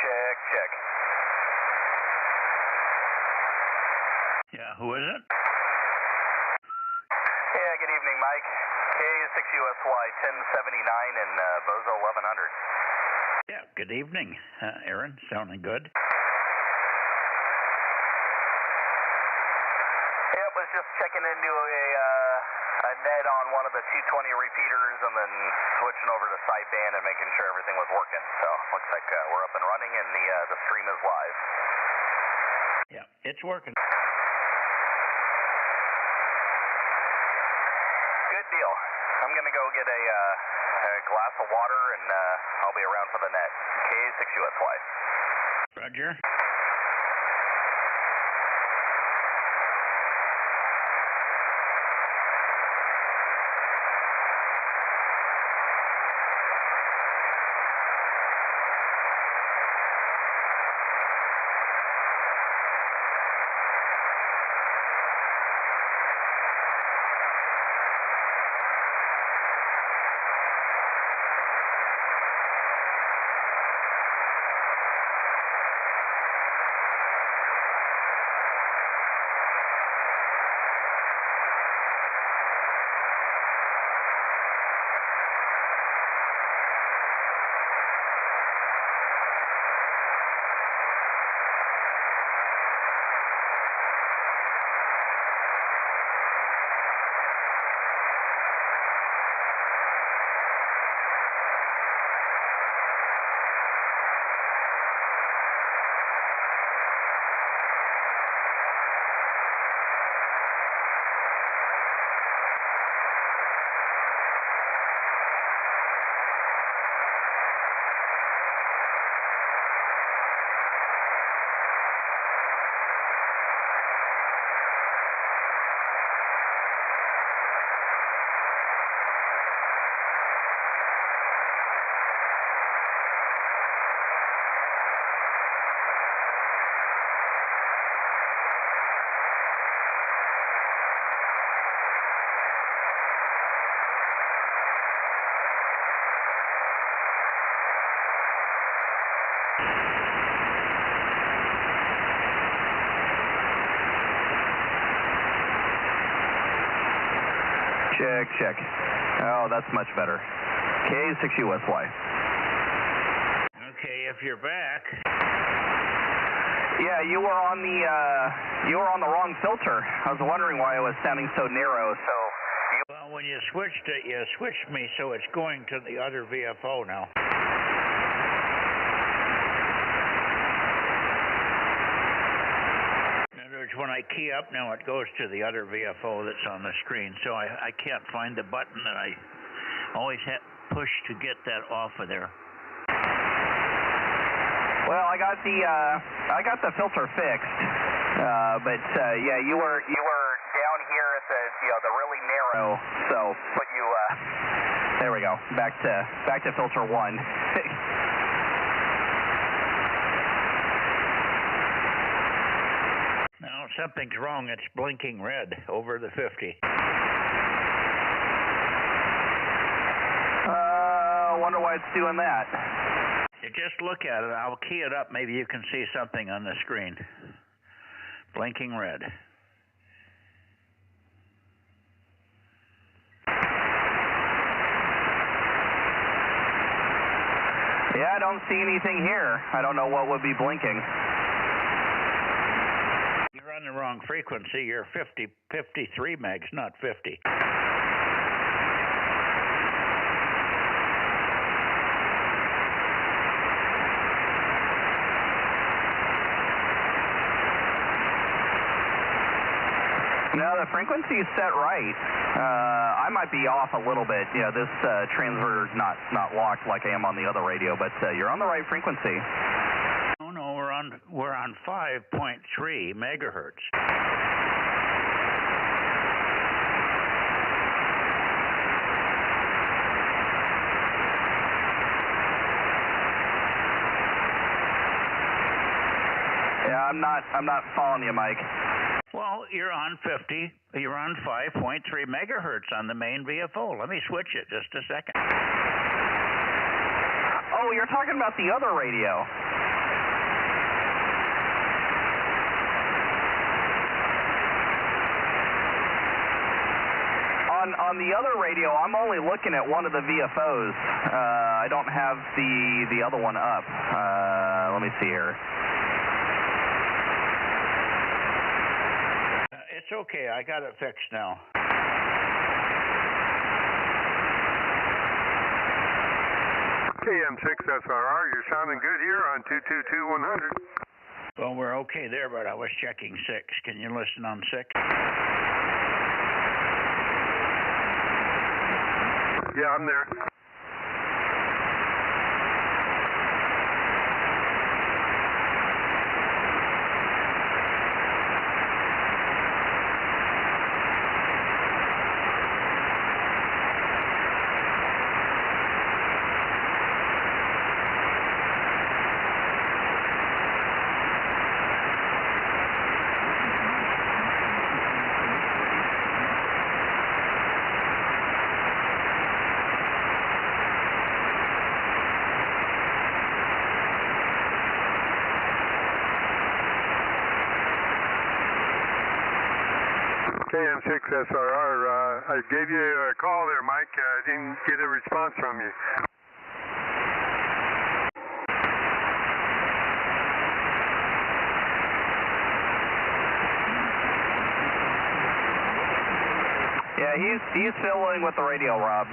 Check, check. Yeah, who is it? Yeah, good evening, Mike. K6USY 1079 and Bozo 1100. Yeah, good evening, Aaron. Sounding good. Yep, was just checking into a net on one of the 220 repeaters and then switching over to sideband and making sure everything was working. So looks like we're up and running and the stream is live. Yeah, it's working. Good deal. I'm going to go get a glass of water and I'll be around for the net. K6USY. Roger. Check, check. Oh, that's much better. K6USY. Okay, if you're back. Yeah, you were on the wrong filter. I was wondering why it was sounding so narrow. So. Well, when you switched it, you switched me, so it's going to the other VFO now. When I key up now, it goes to the other VFO that's on the screen, so I can't find the button that I always push to get that off of there. Well, I got the filter fixed, but yeah, you were down here at the really narrow, so put you there we go, back to filter 1. No, something's wrong. It's blinking red over the 50. Wonder why it's doing that. You just look at it. I'll key it up. Maybe you can see something on the screen. Blinking red. Yeah, I don't see anything here. I don't know what would be blinking. You're on the wrong frequency. You're 53 megs, not 50. No, the frequency is set right. I might be off a little bit. Yeah, this transverter's not locked like I am on the other radio, but you're on the right frequency. Oh no, we're on 5.3 megahertz. Yeah, I'm not following you, Mike. Well, you're on 5.3 megahertz on the main VFO. Let me switch it just a second. Oh, you're talking about the other radio. on the other radio, I'm only looking at one of the VFOs. I don't have the other one up. Let me see here. It's okay. I got it fixed now. KM6SRR, you're sounding good here on 222-100. Well, we're okay there, but I was checking 6. Can you listen on 6? Yeah, I'm there. KM6SRR, I gave you a call there, Mike. I didn't get a response from you. Yeah, he's fiddling with the radio, Rob.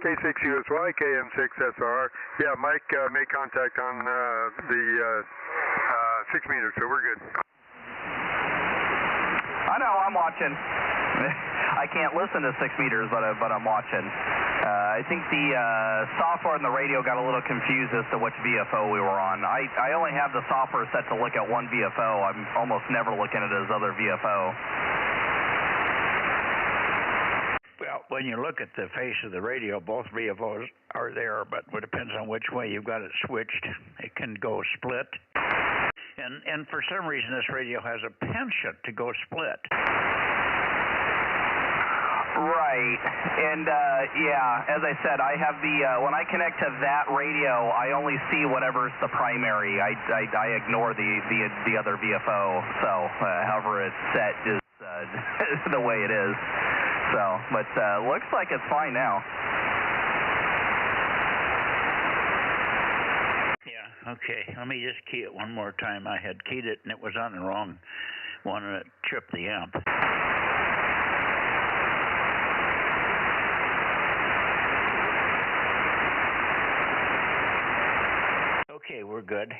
K6USY, KM6SR. Yeah, Mike made contact on the 6 meters, so we're good. I know, I'm watching. I can't listen to 6 meters, but I'm watching. I think the software in the radio got a little confused as to which VFO we were on. I only have the software set to look at one VFO. I'm almost never looking at his other VFO. Well, when you look at the face of the radio, both VFOs are there, but it depends on which way you've got it switched. It can go split. And for some reason, this radio has a penchant to go split. Right, and yeah, as I said, I have the when I connect to that radio, I only see whatever's the primary. I ignore the other VFO. So however it's set is the way it is. So, but looks like it's fine now. Yeah. Okay. Let me just key it one more time. I had keyed it and it was on the wrong one and it tripped the amp. Okay, we're good.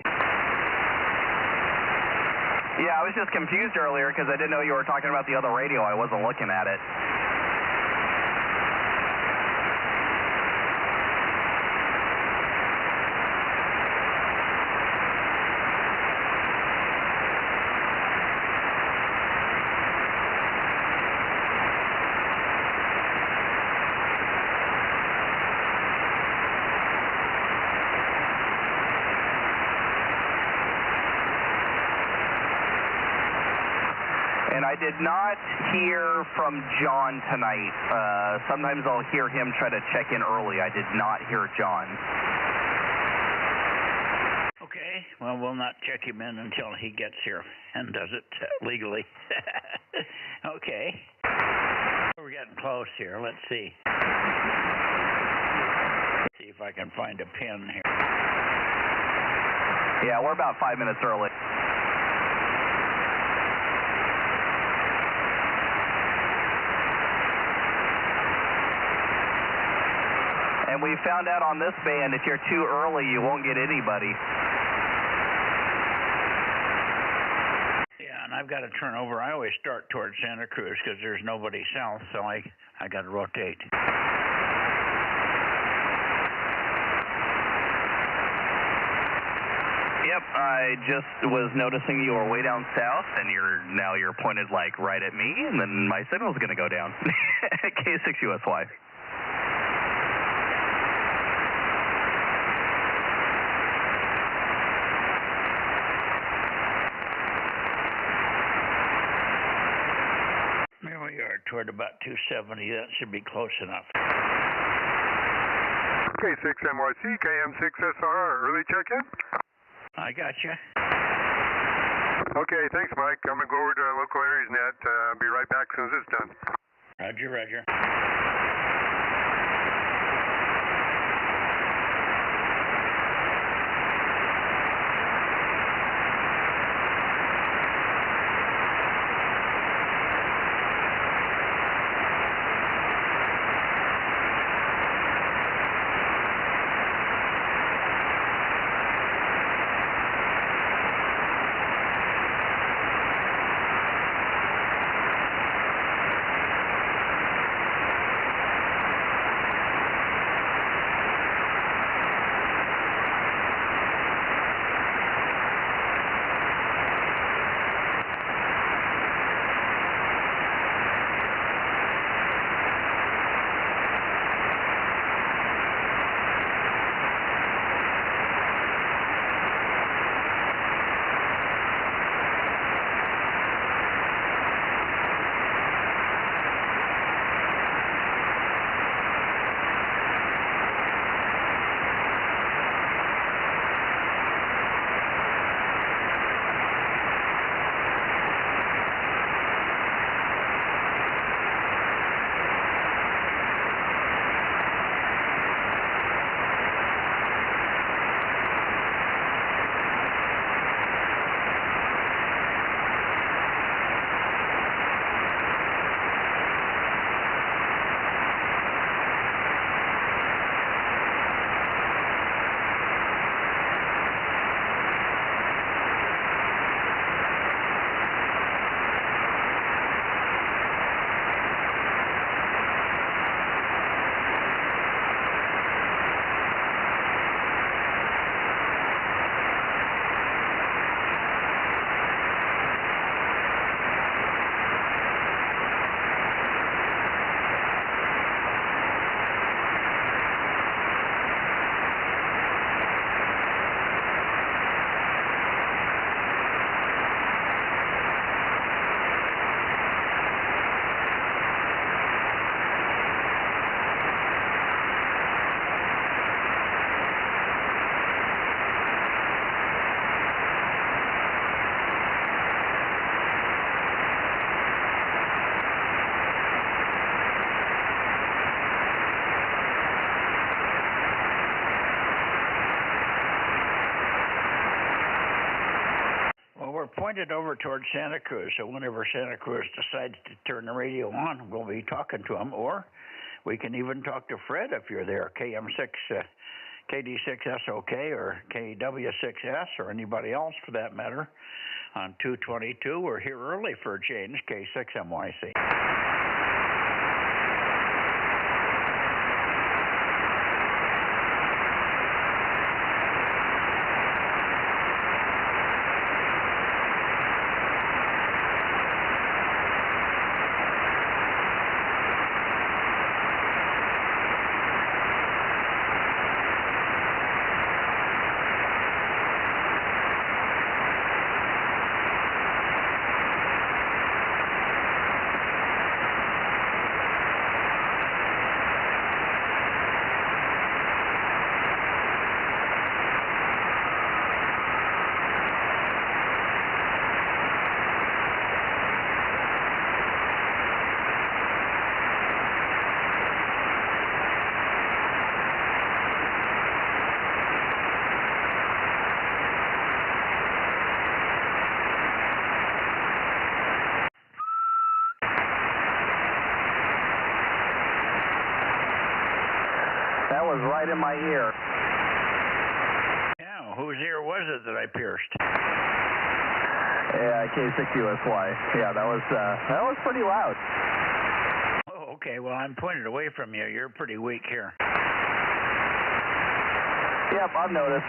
Yeah, I was just confused earlier because I didn't know you were talking about the other radio. I wasn't looking at it. And I did not hear from John tonight. Sometimes I'll hear him try to check in early. I did not hear John. Okay, well, we'll not check him in until he gets here and does it legally. Okay. We're getting close here. Let's see. See if I can find a pin here. Yeah, we're about 5 minutes early. And we found out on this band, if you're too early, you won't get anybody. Yeah, and I've got to turn over. I always start towards Santa Cruz because there's nobody south, so I got to rotate. Yep, I just was noticing you were way down south, and you're pointed like right at me, and then my signal's going to go down. K6USY. There we are, toward about 270. That should be close enough. K6MYC, KM6SR, early check-in. I got you. Okay, thanks, Mike. I'm going to go over to local areas net. I'll be right back as soon as it's done. Roger, roger. Pointed over towards Santa Cruz, so whenever Santa Cruz decides to turn the radio on, we'll be talking to him, or we can even talk to Fred if you're there, KM6, KD6SOK, or KW6S, or anybody else for that matter, on 222. We're here early for a change, K6MYC. That was right in my ear. Yeah, whose ear was it that I pierced? Yeah, K6USY. Yeah, that was pretty loud. Oh, okay. Well, I'm pointed away from you. You're pretty weak here. Yep, I've noticed.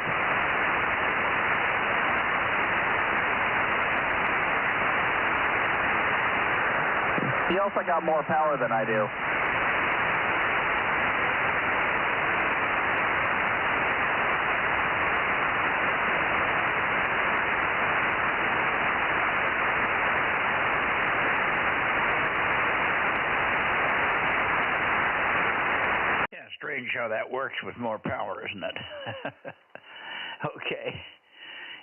He also got more power than I do. Strange how that works with more power, isn't it? Okay.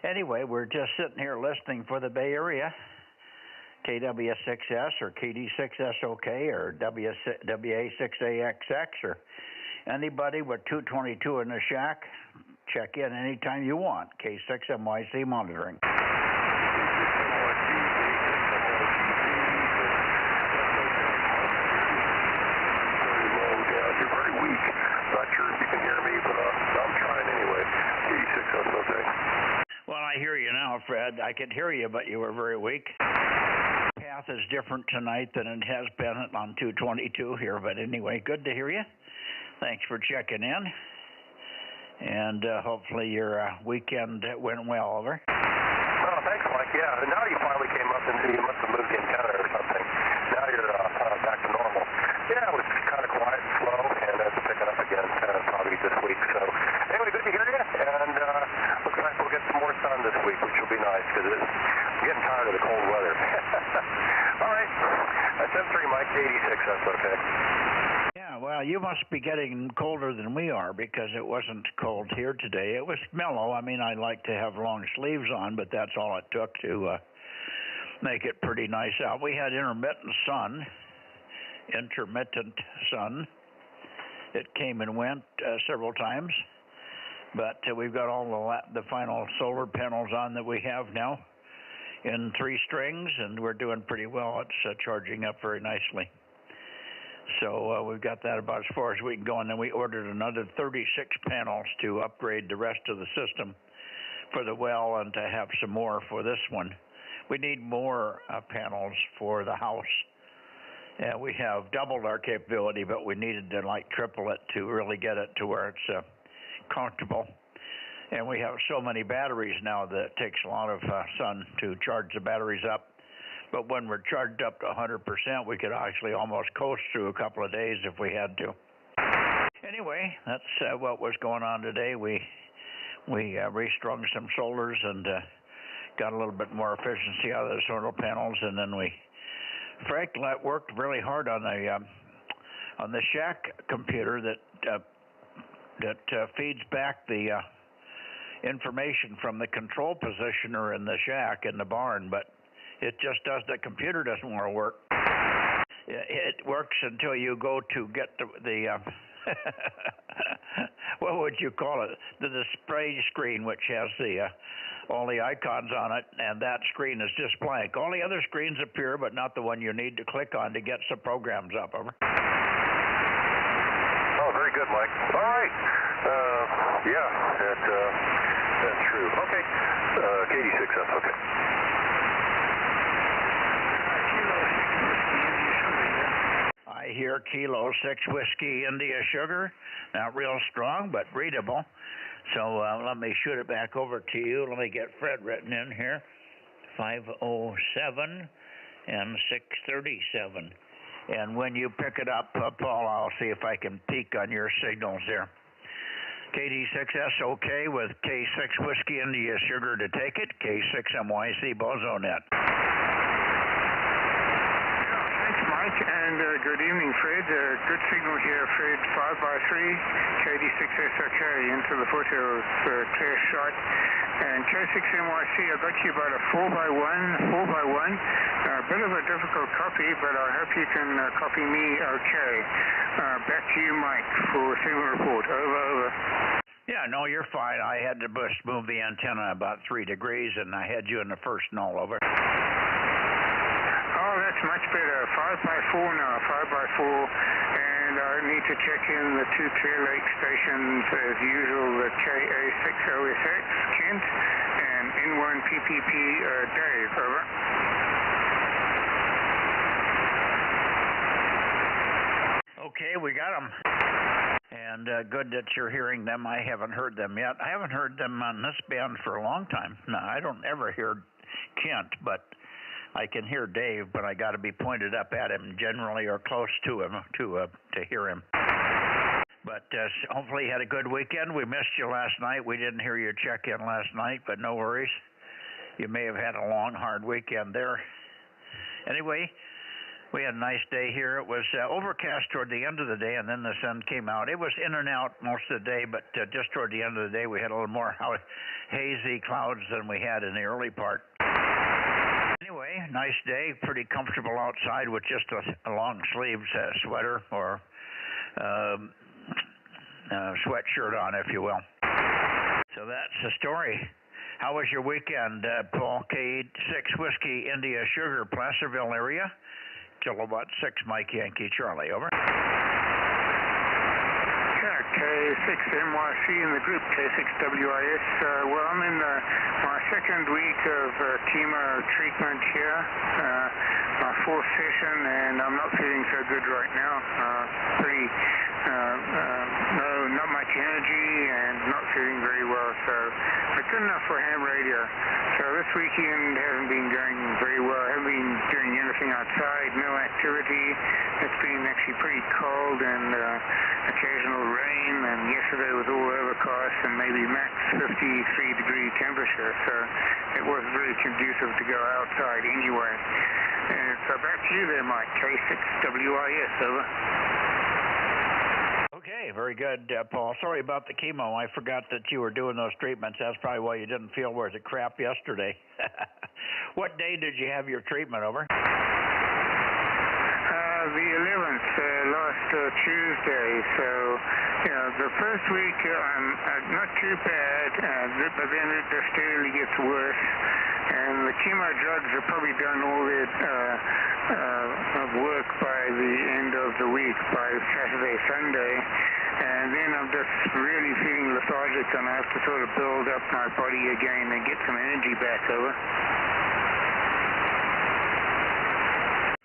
Anyway, we're just sitting here listening for the Bay Area, KW6S or KD6SOK or WA6AXX or anybody with 222 in the shack. Check in anytime you want. K6MYC monitoring. You're very weak. Not sure if you can hear me, but I'm trying anyway. 86, that's okay. Well, I hear you now, Fred. I could hear you, but you were very weak. Path is different tonight than it has been on 222 here, but anyway, good to hear you. Thanks for checking in, and hopefully your weekend went well, over. Oh, thanks, Mike. Yeah, now you finally came up and you must have moved the antenna or something. Now you're back to normal. Yeah, it was kind of quiet and slow, and it's picking up again probably this week. So anyway, good to hear you, and looks like we'll get some more sun this week, which will be nice because I'm getting tired of the cold weather. All right, that's M3, Mike, 86, that's okay. Yeah, well, you must be getting colder than we are because it wasn't cold here today. It was mellow. I mean, I like to have long sleeves on, but that's all it took to make it pretty nice out. We had intermittent sun. It came and went several times, but we've got all the final solar panels on that we have now in 3 strings, and we're doing pretty well. It's charging up very nicely. So we've got that about as far as we can go, and then we ordered another 36 panels to upgrade the rest of the system for the well and to have some more for this one. We need more panels for the house. Yeah, we have doubled our capability, but we needed to like triple it to really get it to where it's comfortable. And we have so many batteries now that it takes a lot of sun to charge the batteries up. But when we're charged up to 100%, we could actually almost coast through a couple of days if we had to. Anyway, that's what was going on today. We restrung some solars and got a little bit more efficiency out of the solar panels, and then Frank worked really hard on the shack computer that feeds back the information from the control positioner in the shack in the barn, but it just does. The computer doesn't want to work. It works until you go to get the what would you call it? The display screen, which has all the icons on it, and that screen is just blank. All the other screens appear, but not the one you need to click on to get some programs up. Over. Oh, very good, Mike. All right. Yeah, that's true. Okay. KD6, that's okay. I hear Kilo 6 Whiskey India Sugar. Not real strong, but readable. So let me shoot it back over to you. Let me get Fred written in here. 507 and 637. And when you pick it up, Paul, I'll see if I can peek on your signals there. KD6SOK with K6 Whiskey India Sugar to take it. K6MYC Bozo Net. Mike, and good evening, Fred. Good signal here, Fred. 5x3, KD6SOK into the foothills, clear shot. And K6NYC, I got you about a 4x1. A bit of a difficult copy, but I hope you can copy me okay. Back to you, Mike, for signal report. Over. Yeah, no, you're fine. I had to just move the antenna about 3 degrees, and I had you in the first null. Over. Oh, that's much better. 5x4 now, 5x4. And I need to check in the 2 Clear Lake stations as usual, the KA6OSX, Kent, and N1PPP, Dave. Over. Okay, we got them. And good that you're hearing them. I haven't heard them yet. I haven't heard them on this band for a long time. No, I don't ever hear Kent, but I can hear Dave, but I got to be pointed up at him generally or close to him to hear him. But hopefully you had a good weekend. We missed you last night. We didn't hear your check-in last night, but no worries. You may have had a long, hard weekend there. Anyway, We had a nice day here. It was overcast toward the end of the day, and then the sun came out. It was in and out most of the day, but just toward the end of the day, we had a little more hazy clouds than we had in the early part. Anyway, nice day, pretty comfortable outside with just a long sleeves sweater or sweatshirt on, if you will. So that's the story. How was your weekend, Paul? K6 Whiskey India Sugar, Placerville area. Kilowatt 6 Mike Yankee Charlie, over. Yeah, K6 NYC in the group, K6WIS. Well, I'm in my second week of chemo treatment here, my fourth session, and I'm not feeling so good right now. Not much energy and not feeling very well, so good enough for ham radio. So this weekend hasn't been going very well. I haven't been doing anything outside, no activity. It's been actually pretty cold and occasional rain, and yesterday was all overcast and maybe max 53-degree temperature, so it wasn't really conducive to go outside anyway. And so back to you there, Mike, K6WIS, over. Okay, very good, Paul. Sorry about the chemo. I forgot that you were doing those treatments. That's probably why you didn't feel worth the crap yesterday. What day did you have your treatment, over? The 11th, last Tuesday. So, the first week I'm not too bad, but then it just steadily gets worse. And the chemo drugs have probably done all their work by the end of the week, by Saturday, Sunday. And then I'm just really feeling lethargic, and I have to sort of build up my body again and get some energy back, over.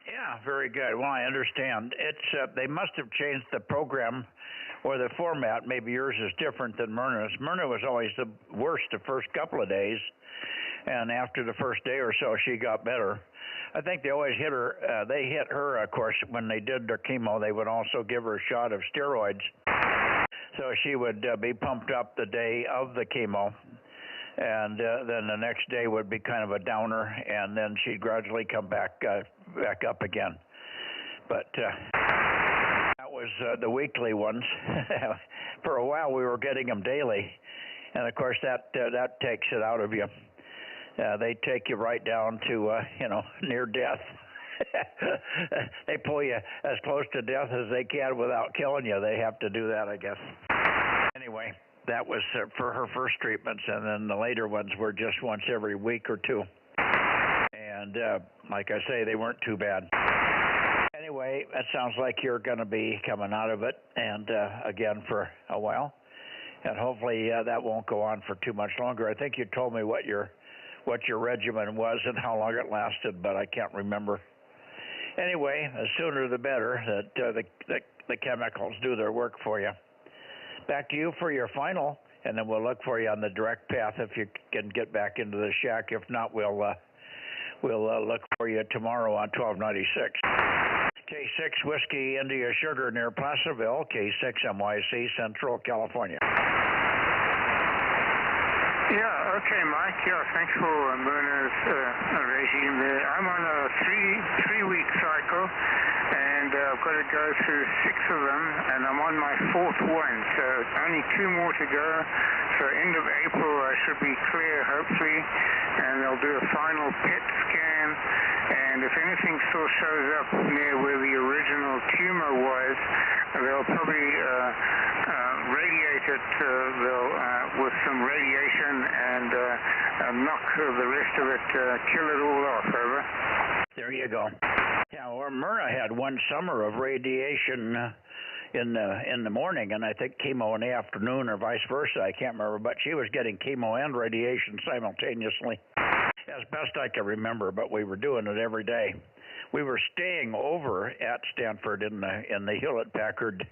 Yeah, very good. Well, I understand. It's they must have changed the program or the format. Maybe yours is different than Myrna's. Myrna was always the worst the first couple of days, and after the first day or so, she got better. I think they always hit her. They hit her, of course, when they did their chemo. They would also give her a shot of steroids, so she would be pumped up the day of the chemo. And then the next day would be kind of a downer, and then she'd gradually come back up again. But that was the weekly ones. For a while, we were getting them daily, and of course that takes it out of you. They take you right down to near death. They pull you as close to death as they can without killing you. They have to do that, I guess. Anyway. That was for her first treatments, and then the later ones were just once every week or two. And like I say, they weren't too bad. Anyway, it sounds like you're going to be coming out of it, and again for a while. And hopefully that won't go on for too much longer. I think you told me what your regimen was and how long it lasted, but I can't remember. Anyway, the sooner the better that the chemicals do their work for you. Back to you for your final, and then we'll look for you on the direct path if you can get back into the shack. If not, we'll look for you tomorrow on 1296. K6 Whiskey India Sugar near Placerville, K6 MYC, Central California. Yeah, okay, Mike. Yeah, thanks for Myrna's regime there. I'm on a three-week cycle, and I've got to go through 6 of them, and I'm on my 4th one, so only 2 more to go. So end of April I should be clear, hopefully, and they'll do a final PET scan, and if anything still shows up near where the original tumor was, they'll probably radiate it with some radiation and knock the rest of it, kill it all off, over. There you go. Yeah, well, Myrna had one summer of radiation in the morning, and I think chemo in the afternoon, or vice versa. I can't remember, but she was getting chemo and radiation simultaneously, as best I can remember. But we were doing it every day. We were staying over at Stanford in the Hewlett-Packard.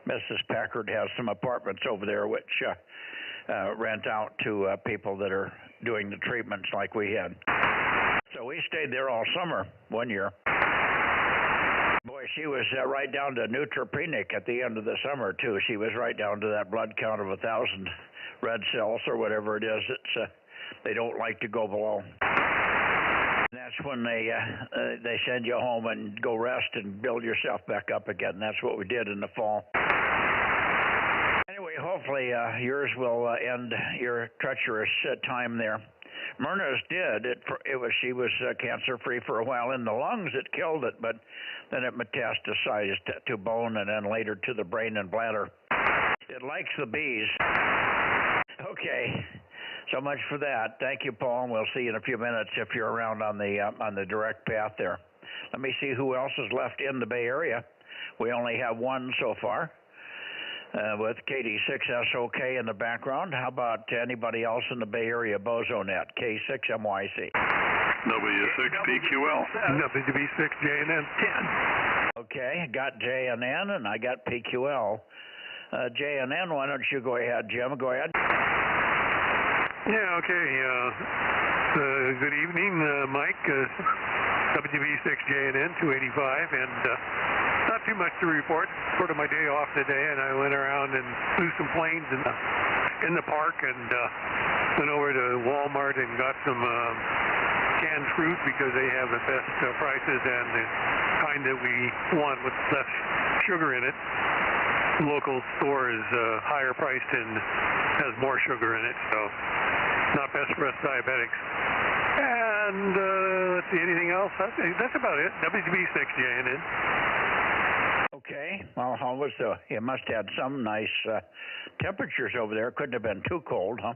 Mrs. Packard has some apartments over there which rent out to people that are doing the treatments like we had. So we stayed there all summer one year. Boy, she was right down to neutropenic at the end of the summer, too. She was right down to that blood count of 1,000 red cells or whatever it is. They don't like to go below. that's when they send you home and go rest and build yourself back up again. That's what we did in the fall. Anyway, hopefully yours will end your treacherous time there. Myrna's did. She was cancer-free for a while in the lungs. It killed it, but then it metastasized to bone and then later to the brain and bladder. It likes the bees. Okay, so much for that. Thank you, Paul, and we'll see you in a few minutes if you're around on the direct path there. Let me see who else is left in the Bay Area. We only have one so far. With KD6SOK in the background. How about anybody else in the Bay Area? Bozo Net, K6MYC. W6PQL. WB6JNN 10. Okay, got JNN and I got PQL. JNN, why don't you go ahead, Jim? Go ahead. Yeah, okay. Good evening, Mike. WB6JNN 285, and not too much to report. Sort of my day off today, and I went around and flew some planes in the park, and went over to Walmart and got some canned fruit because they have the best prices and the kind that we want with less sugar in it. The local store is higher priced and has more sugar in it, so not best for us diabetics. And let's see, anything else? That's about it. WB6JNN. Okay. Well, how was you must have had some nice temperatures over there. Couldn't have been too cold, huh?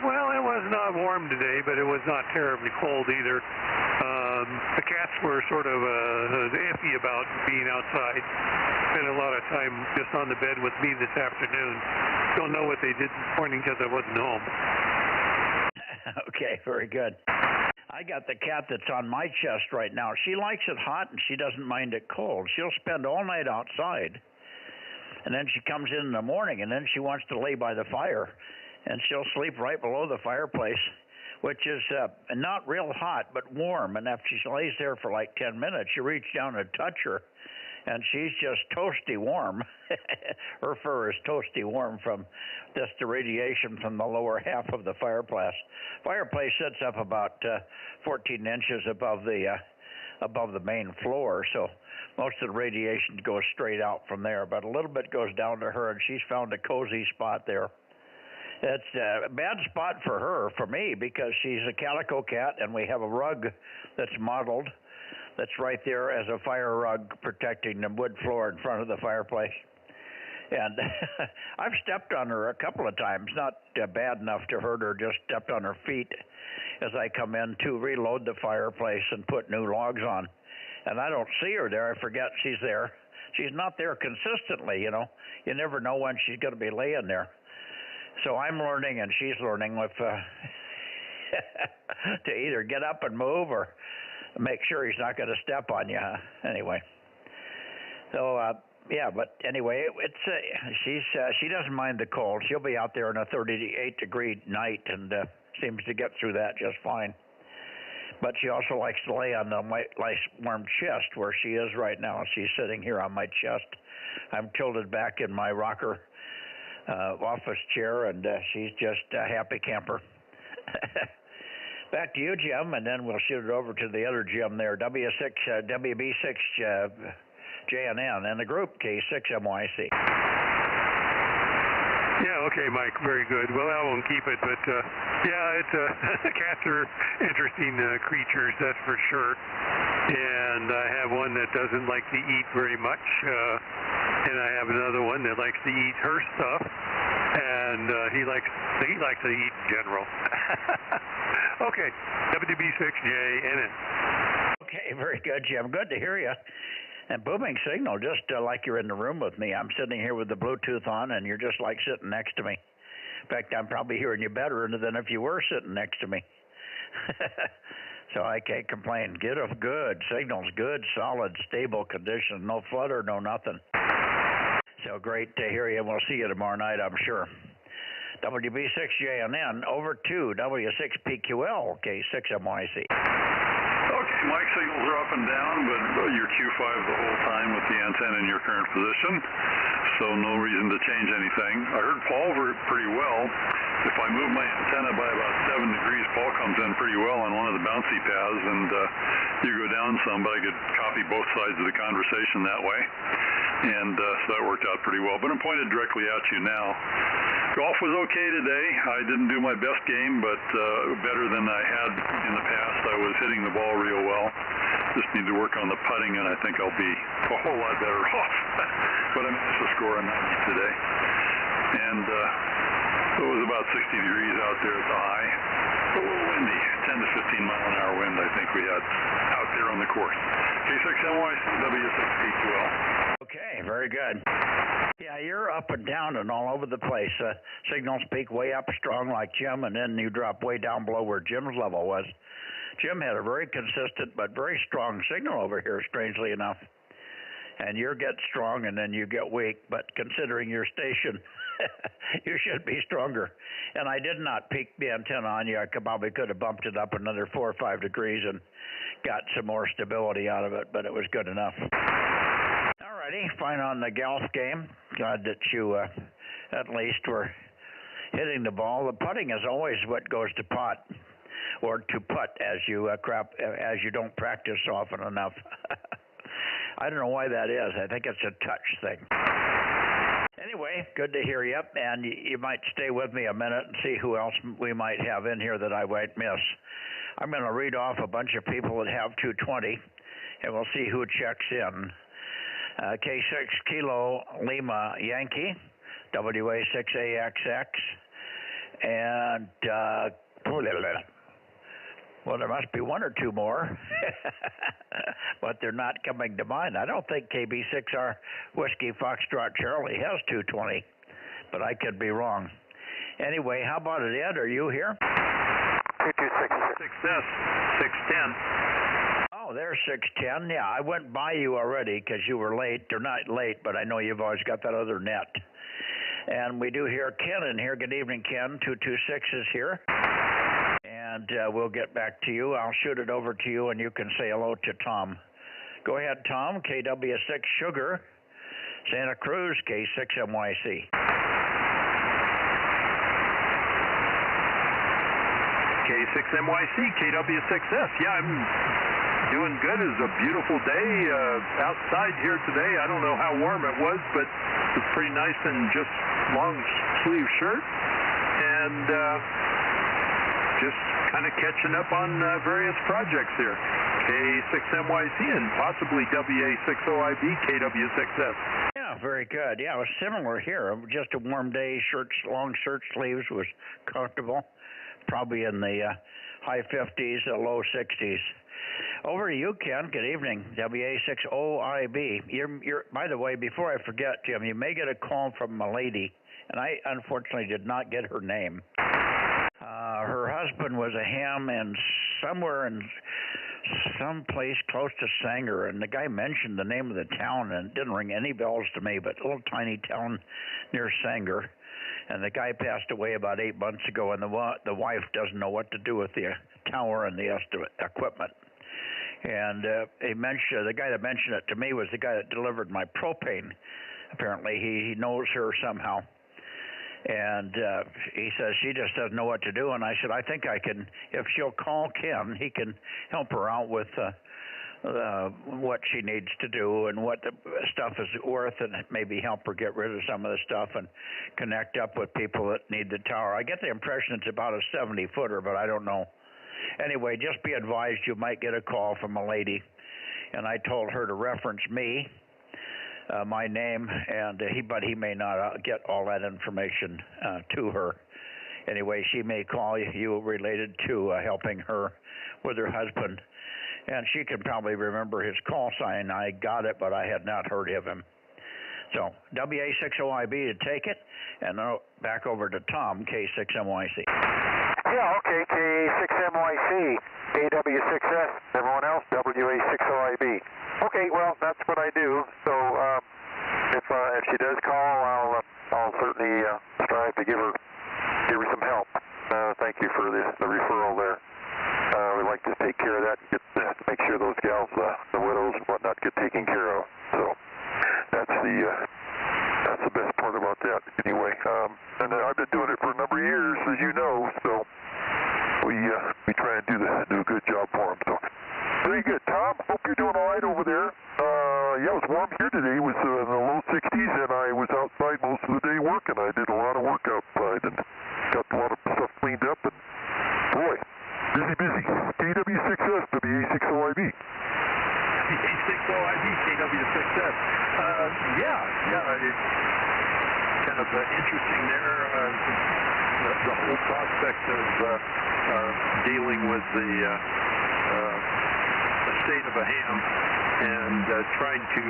Well, it was not warm today, but it was not terribly cold either. The cats were sort of iffy about being outside. Spent a lot of time just on the bed with me this afternoon. Don't know what they did this morning because I wasn't home. Okay, very good. I got the cat that's on my chest right now. She likes it hot and she doesn't mind it cold. She'll spend all night outside, and then she comes in the morning, and then she wants to lay by the fire, and she'll sleep right below the fireplace, which is not real hot, but warm. And after she lays there for like 10 minutes, you reach down and touch her, and she's just toasty warm. Her fur is toasty warm from just the radiation from the lower half of the fireplace. Fireplace sits up about 14 inches above the main floor, so most of the radiation goes straight out from there, but a little bit goes down to her, and she's found a cozy spot there. It's a bad spot for her, for me, because she's a calico cat, and we have a rug that's modeled that's right there as a fire rug protecting the wood floor in front of the fireplace. And I've stepped on her a couple of times, not bad enough to hurt her, just stepped on her feet as I come in to reload the fireplace and put new logs on. And I don't see her there. I forget she's there. She's not there consistently, you know. You never know when she's going to be laying there. So I'm learning and she's learning with to either get up and move or make sure he's not going to step on you. Anyway, so yeah, but anyway, she doesn't mind the cold. She'll be out there in a 38-degree night and seems to get through that just fine. But she also likes to lay on the nice warm chest where she is right now. She's sitting here on my chest. I'm tilted back in my rocker office chair, and she's just a happy camper. Back to you, Jim, and then we'll shoot it over to the other Jim there, WB6 JNN, and the group K6MYC. Yeah, okay, Mike, very good. Well, I won't keep it, but yeah, it's cats are interesting creatures, that's for sure. And I have one that doesn't like to eat very much, and I have another one that likes to eat her stuff, and he likes to eat in general. Okay, WB6JNN. Okay, very good, Jim. Good to hear you. And booming signal, just like you're in the room with me. I'm sitting here with the Bluetooth on, and you're just like sitting next to me. In fact, I'm probably hearing you better than if you were sitting next to me. So I can't complain. Good signals, good, solid, stable condition, no flutter, no nothing. So great to hear you, and we'll see you tomorrow night, I'm sure. WB6JNN over to W6PQL, K6MYC. Okay, Mike, signals are up and down, but you're Q5 the whole time with the antenna in your current position, so no reason to change anything. I heard Paul pretty well. if I move my antenna by about 7 degrees, Paul comes in pretty well on one of the bouncy paths, and you go down some, but I could copy both sides of the conversation that way. And so that worked out pretty well. But I'm pointed directly at you now. Golf was okay today. I didn't do my best game, but better than I had in the past. I was hitting the ball real well. Just need to work on the putting, and I think I'll be a whole lot better off. But I managed to score a 90 today. And it was about 60 degrees out there at the high. A little windy, 10 to 15 mile an hour wind I think we had out there on the course. K6NYC, W6P2L. Okay, very good. Yeah, you're up and down and all over the place. Signals peak way up strong like Jim, and then you drop way down below where Jim's level was. Jim had a very consistent but very strong signal over here, strangely enough. And you get strong and then you get weak, but considering your station, you should be stronger. And I did not peak the antenna on you. I probably could have bumped it up another 4 or 5 degrees and got some more stability out of it, but it was good enough. Alrighty, fine on the golf game. Glad that you at least were hitting the ball. The putting is always what goes to pot, or to putt as you don't practice often enough. I don't know why that is. I think it's a touch thing. Anyway, good to hear you, and you might stay with me a minute and see who else we might have in here that I might miss. I'm going to read off a bunch of people that have 220, and we'll see who checks in. K6 Kilo Lima Yankee, WA6AXX, and well, there must be one or two more, but they're not coming to mind. I don't think KB6R Whiskey Foxtrot Charlie has 220, but I could be wrong. Anyway, how about it, Ed? Are you here? 226. 610. Oh, there's 610. Yeah, I went by you already because you were late. They're not late, but I know you've always got that other net. And we do hear Ken in here. Good evening, Ken. 226 is here. And we'll get back to you. I'll shoot it over to you, and you can say hello to Tom. Go ahead, Tom. KW6 Sugar, Santa Cruz, K6MYC. K6MYC, KW6S. Yeah, I'm doing good. It's a beautiful day outside here today. I don't know how warm it was, but it's pretty nice in just long sleeve shirt. And just kind of catching up on various projects here. K6MYC and possibly WA6OIB, KW6S. Yeah, very good. Yeah, it was similar here. Just a warm day. Shirts, long shirt sleeves was comfortable. Probably in the high 50s, low 60s. Over to you, Ken. Good evening. WA6OIB. You're, by the way, before I forget, Jim, you may get a call from a lady, and I unfortunately did not get her name. Her husband was a ham and somewhere in some place close to Sanger, and the guy mentioned the name of the town, and it didn't ring any bells to me, but a little tiny town near Sanger. And the guy passed away about 8 months ago, and the wife doesn't know what to do with the tower and the equipment. And the guy that mentioned it to me was the guy that delivered my propane. Apparently, he knows her somehow. And he says she just doesn't know what to do. And I said, I think I can, if she'll call Ken, he can help her out with what she needs to do and what the stuff is worth, and maybe help her get rid of some of the stuff and connect up with people that need the tower. I get the impression it's about a 70-footer, but I don't know. Anyway, just be advised you might get a call from a lady. And I told her to reference me, my name, and but he may not get all that information to her. Anyway, she may call you related to helping her with her husband. And she can probably remember his call sign. I got it, but I had not heard of him. So, WA6OIB to take it, and back over to Tom, K6MYC. Yeah, okay, K6MYC, KW6S, everyone else, WA6OIB. Okay, well, that's what I do. So, if she does call, I'll certainly strive to give her some help. Thank you for the referral there. We like to take care of that, make sure those gals, the widows and whatnot, get taken care of. So that's the best part about about that anyway. And I've been doing it for a number of years, as you know, so we try and do a good job for them. So very good, Tom. Hope you're doing all right over there. Yeah, it was warm here today. It was in the low 60s, and I was outside most of the day working. I did a lot of work outside and got a lot of stuff cleaned up. And boy, busy. KW6S, WA6OIB. WA6OIB, KW6S. It's kind of interesting there. The whole prospect of dealing with the state of a ham and trying to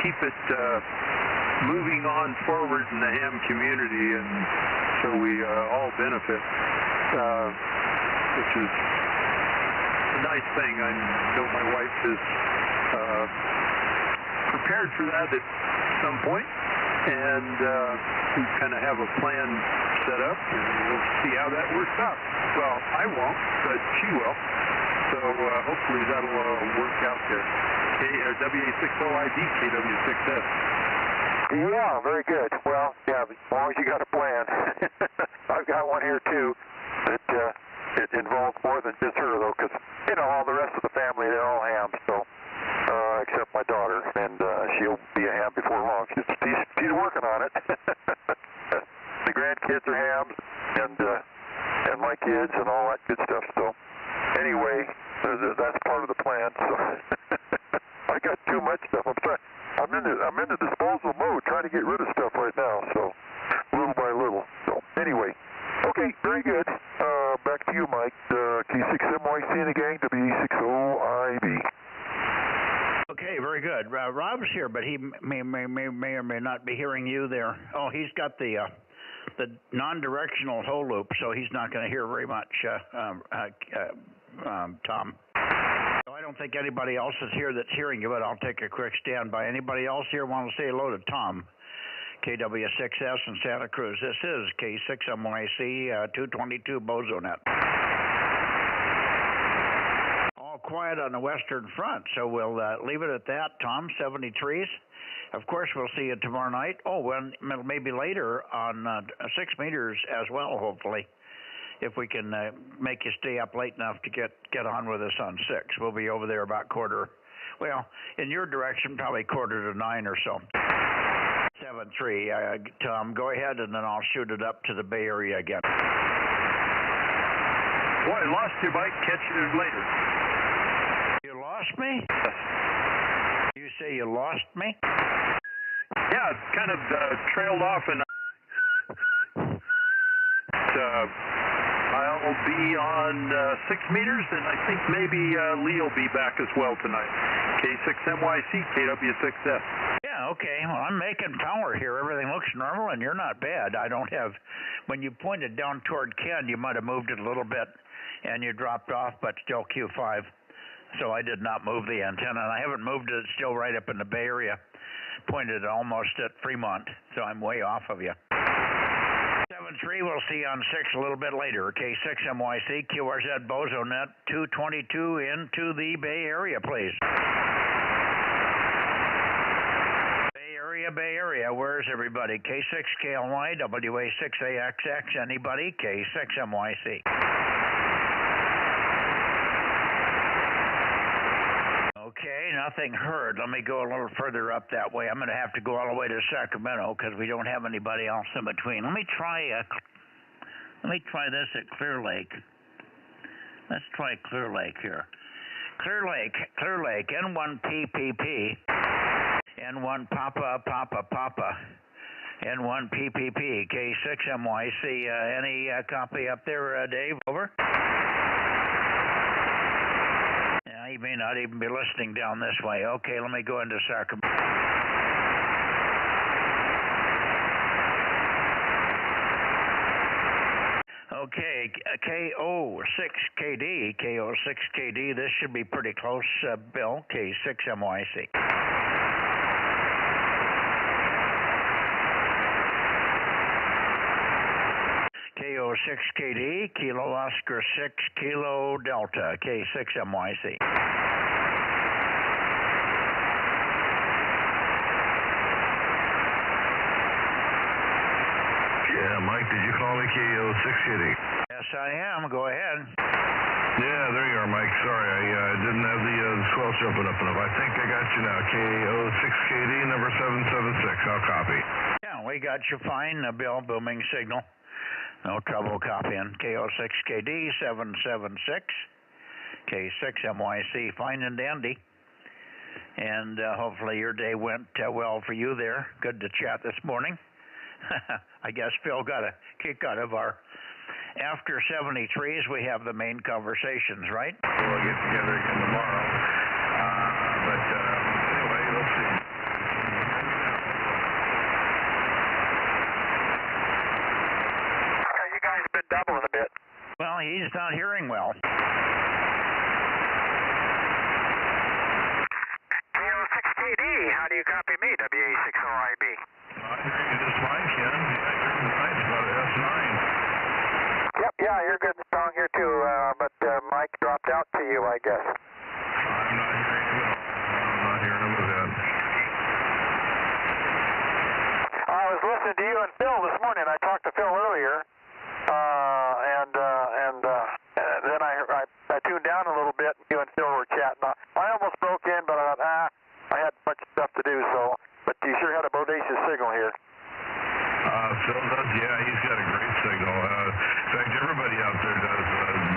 keep it moving on forward in the ham community, and so we all benefit, which is a nice thing. I know my wife is prepared for that at some point, and we kind of have a plan set up, and we'll see how that works out. Well, I won't, but she will. So hopefully that'll work out there. WA6OID, KW6S. Yeah, very good. Well, yeah, as long as you got a plan. I've got one here too that it involves more than just her though, because all the rest of the family, they're all hams. So except my daughter, and she'll be a ham before long. She's working on it. The grandkids are hams, and my kids and all that good stuff. So anyway, that's part of the plan. So I got too much stuff. I'm into disposal mode, trying to get rid of stuff right now. So little by little. So anyway, okay, very good. Back to you, Mike. K6MYC and the gang, WA6OIB. Okay, very good. Rob's here, but he may or may not be hearing you there. Oh, he's got the non-directional hole loop, so he's not going to hear very much, Tom. So I don't think anybody else is here that's hearing you, but I'll take a quick standby. Anybody else here want to say hello to Tom? KW6S in Santa Cruz. This is K6MYC 222 Bozo Net. All quiet on the western front, so we'll leave it at that. Tom, 73s. Of course, we'll see you tomorrow night. Oh, well, maybe later on 6 meters as well, hopefully, if we can make you stay up late enough to get on with us on 6. We'll be over there about in your direction, probably 8:45 or so. 7-3. Tom, go ahead, and then I'll shoot it up to the Bay Area again. Boy, I lost you, Mike. Catch you later. You lost me? You say you lost me? Yeah, it kind of trailed off, and I'll be on 6 meters, and I think maybe Lee will be back as well tonight. K6MYC, KW6S. Yeah, okay. Well, I'm making power here. Everything looks normal, and you're not bad. I don't have, when you pointed down toward Ken, you might have moved it a little bit, and you dropped off, but still Q5. So I did not move the antenna, and I haven't moved it. It's still right up in the Bay Area, pointed almost at Fremont, so I'm way off of you. 7-3, we'll see you on 6 a little bit later. K6MYC, QRZ Bozo Net, 222 into the Bay Area, please. Bay Area, where's everybody? K6KLY, WA6AXX, anybody? K6MYC. Okay, nothing heard. Let me go a little further up that way. I'm going to have to go all the way to Sacramento because we don't have anybody else in between. Let me try this at Clear Lake. Let's try Clear Lake here. Clear Lake, N1PPP, N1 Papa, N1 PPP, K6MYC. Any copy up there, Dave? Over. Yeah, he may not even be listening down this way. Okay, let me go into Sacramento. Okay, KO6KD, this should be pretty close, Bill, K6MYC. KO6KD, Kilo Oscar 6, Kilo Delta, K6MYC. KO6KD. Yes, I am. Go ahead. Yeah, there you are, Mike. Sorry, I didn't have the squelch open up enough. I think I got you now. KO6KD, number 776. I'll copy. Yeah, we got you fine. Bill, booming signal. No trouble copying. KO6KD 776. K6MYC, fine and dandy. And hopefully your day went well for you there. Good to chat this morning. I guess Phil got a kick out of our after 73s. We have the main conversations, right? We'll get together again tomorrow. But anyway, let's see. You guys been doubling a bit. Well, he's not hearing well. KO6KD, how do you copy me, WA60IB? I hear you just fine, Ken. Yeah, you're nice about S9. Yep, yeah, you're good and strong here too, but Mike dropped out to you, I guess. I'm not hearing him at all. I'm not hearing him a bit. I was listening to you and Phil this morning. I talked to Phil earlier, and then I tuned down a little bit, and you and Phil were chatting. I almost broke in, but I thought, I had a bunch of stuff to do, so, but you sure had a bodacious signal here. Phil does, yeah, he's got a great signal. In fact, everybody out there does.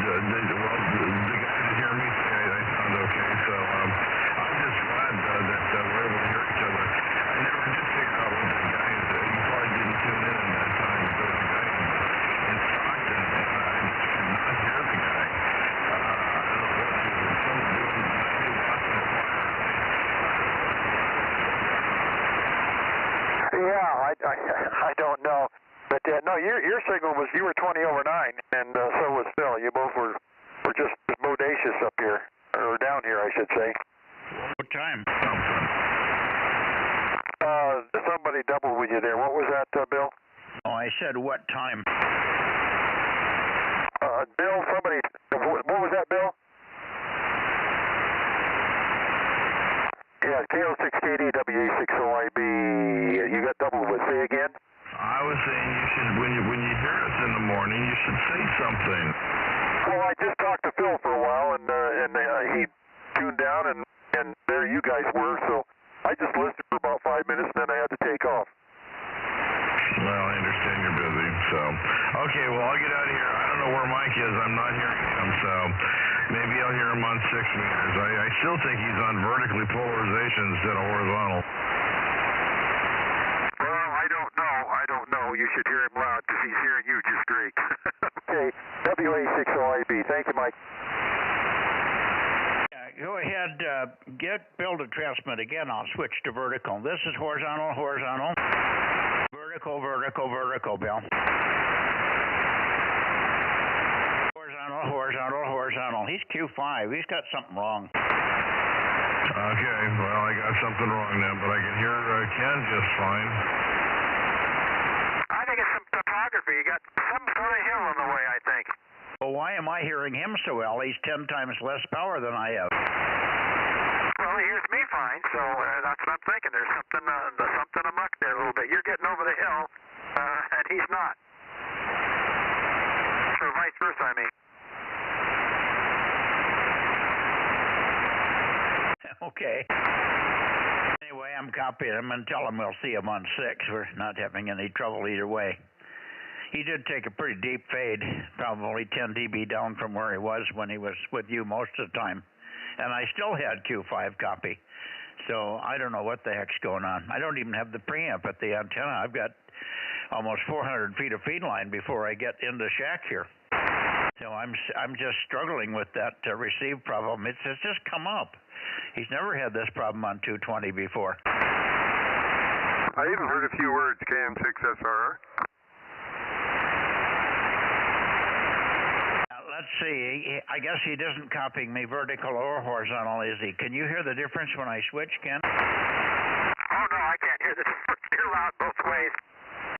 The guys that hear me say I sound okay, so I'm just glad that we're able to hear each other. I never did figure out what that guy is. You probably didn't tune in that time, but there was a guy in Stockton, and I just could not hear the guy. I don't know what he was doing. He was watching the wire. Yeah, I don't know, but no, your signal was, you were 20 over 9, and so was Phil. You both were just bodacious up here, or down here, I should say. What time? Somebody doubled with you there. What was that, Bill? Oh, I said what time? Bill, somebody, what was that, Bill? Yeah, KO6KD, WA60IB, you got doubled with, say again? I was saying you should, when you hear us in the morning, you should say something. Well, I just talked to Phil for a while, and he tuned down, and there you guys were, so I just listened for about 5 minutes, and then I had to take off. Well, I understand you're busy, so. Okay, well, I'll get out of here. I don't know where Mike is. I'm not hearing him, so maybe I'll hear him on 6 meters. I still think he's on vertically polarization instead of horizontal. Well, I don't know. You should hear him loud, because he's hearing you just great. Okay, WA60IB. Thank you, Mike. Go ahead, get Bill to transmit again. I'll switch to vertical. This is horizontal, horizontal. Vertical, vertical, vertical, Bill. Horizontal, horizontal, horizontal. He's Q5. He's got something wrong. Okay, well, I got something wrong then, but I can hear Ken just fine. I think it's some topography. You got some sort of hill in the way, I think. Well, why am I hearing him so well? He's 10 times less power than I have. Well, he hears me fine, so that's what I'm thinking. There's something amok there a little bit. You're getting over the hill, and he's not. Or vice versa, I mean. Okay. Anyway, I'm copying him and tell him we'll see him on 6. We're not having any trouble either way. He did take a pretty deep fade, probably 10 dB down from where he was when he was with you most of the time. And I still had Q5 copy. So I don't know what the heck's going on. I don't even have the preamp at the antenna. I've got almost 400 feet of feed line before I get into shack here. So I'm just struggling with that receive problem. It's just come up. He's never had this problem on 220 before. I even heard a few words, KM6SR. Let's see. I guess he isn't copying me vertical or horizontal, is he? Can you hear the difference when I switch, Ken? Oh, no, I can't hear the difference. You're loud both ways.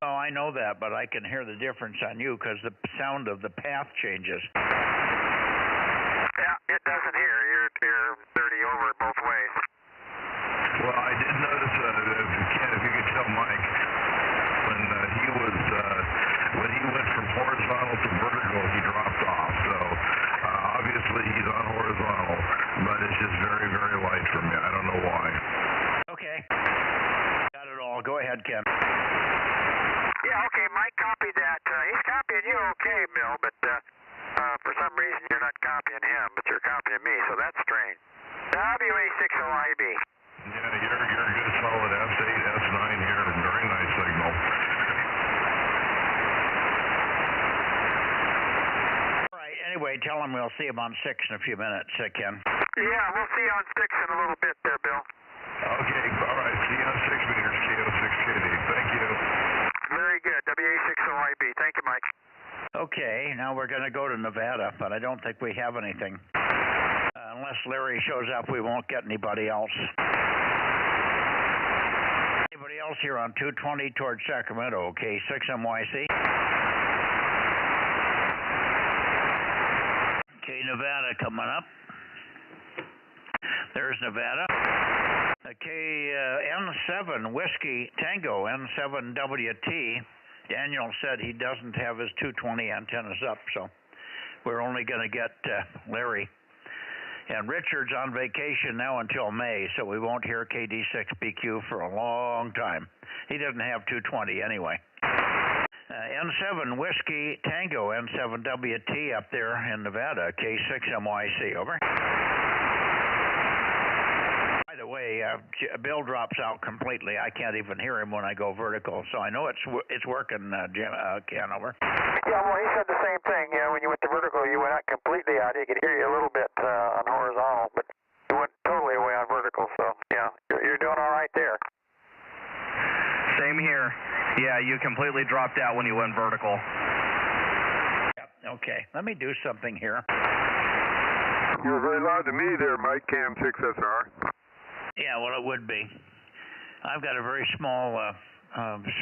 Oh, I know that, but I can hear the difference on you because the sound of the path changes. Yeah, it doesn't hear. You're 30 over both ways. Well, I did notice, Ken, if you could tell Mike, when he went from Okay, Mike copied that. He's copying you okay, Bill, but for some reason you're not copying him, but you're copying me, so that's strange. WA60IB. Yeah, you're a good solid S8, S9 here. Very nice signal. All right, anyway, tell him we'll see him on 6 in a few minutes, Ken. Yeah, we'll see you on 6 in a little bit there, Bill. Okay, all right. See you on 6 meters, KO6KD. Thank you. Very good. WA60IB. Thank you, Mike. Okay, now we're going to go to Nevada, but I don't think we have anything. Unless Larry shows up, we won't get anybody else. Anybody else here on 220 towards Sacramento? Okay, 6MYC. Okay, Nevada coming up. There's Nevada. Okay, N7 Whiskey Tango, N7WT. Daniel said he doesn't have his 220 antennas up, so we're only going to get Larry. And Richard's on vacation now until May, so we won't hear KD6BQ for a long time. He doesn't have 220 anyway. N7 Whiskey Tango, N7WT up there in Nevada, K6MYC, over. By the way, Bill drops out completely. I can't even hear him when I go vertical, so I know it's working, Ken, over. Yeah, well, he said the same thing. You know, when you went to vertical, you went out completely out. He could hear you a little bit on horizontal, but you went totally away on vertical. So, yeah, you're doing all right there. Same here. Yeah, you completely dropped out when you went vertical. Yep, okay. Let me do something here. You were very loud to me there, Mike, Cam6SR. Yeah, well, it would be. I've got a very small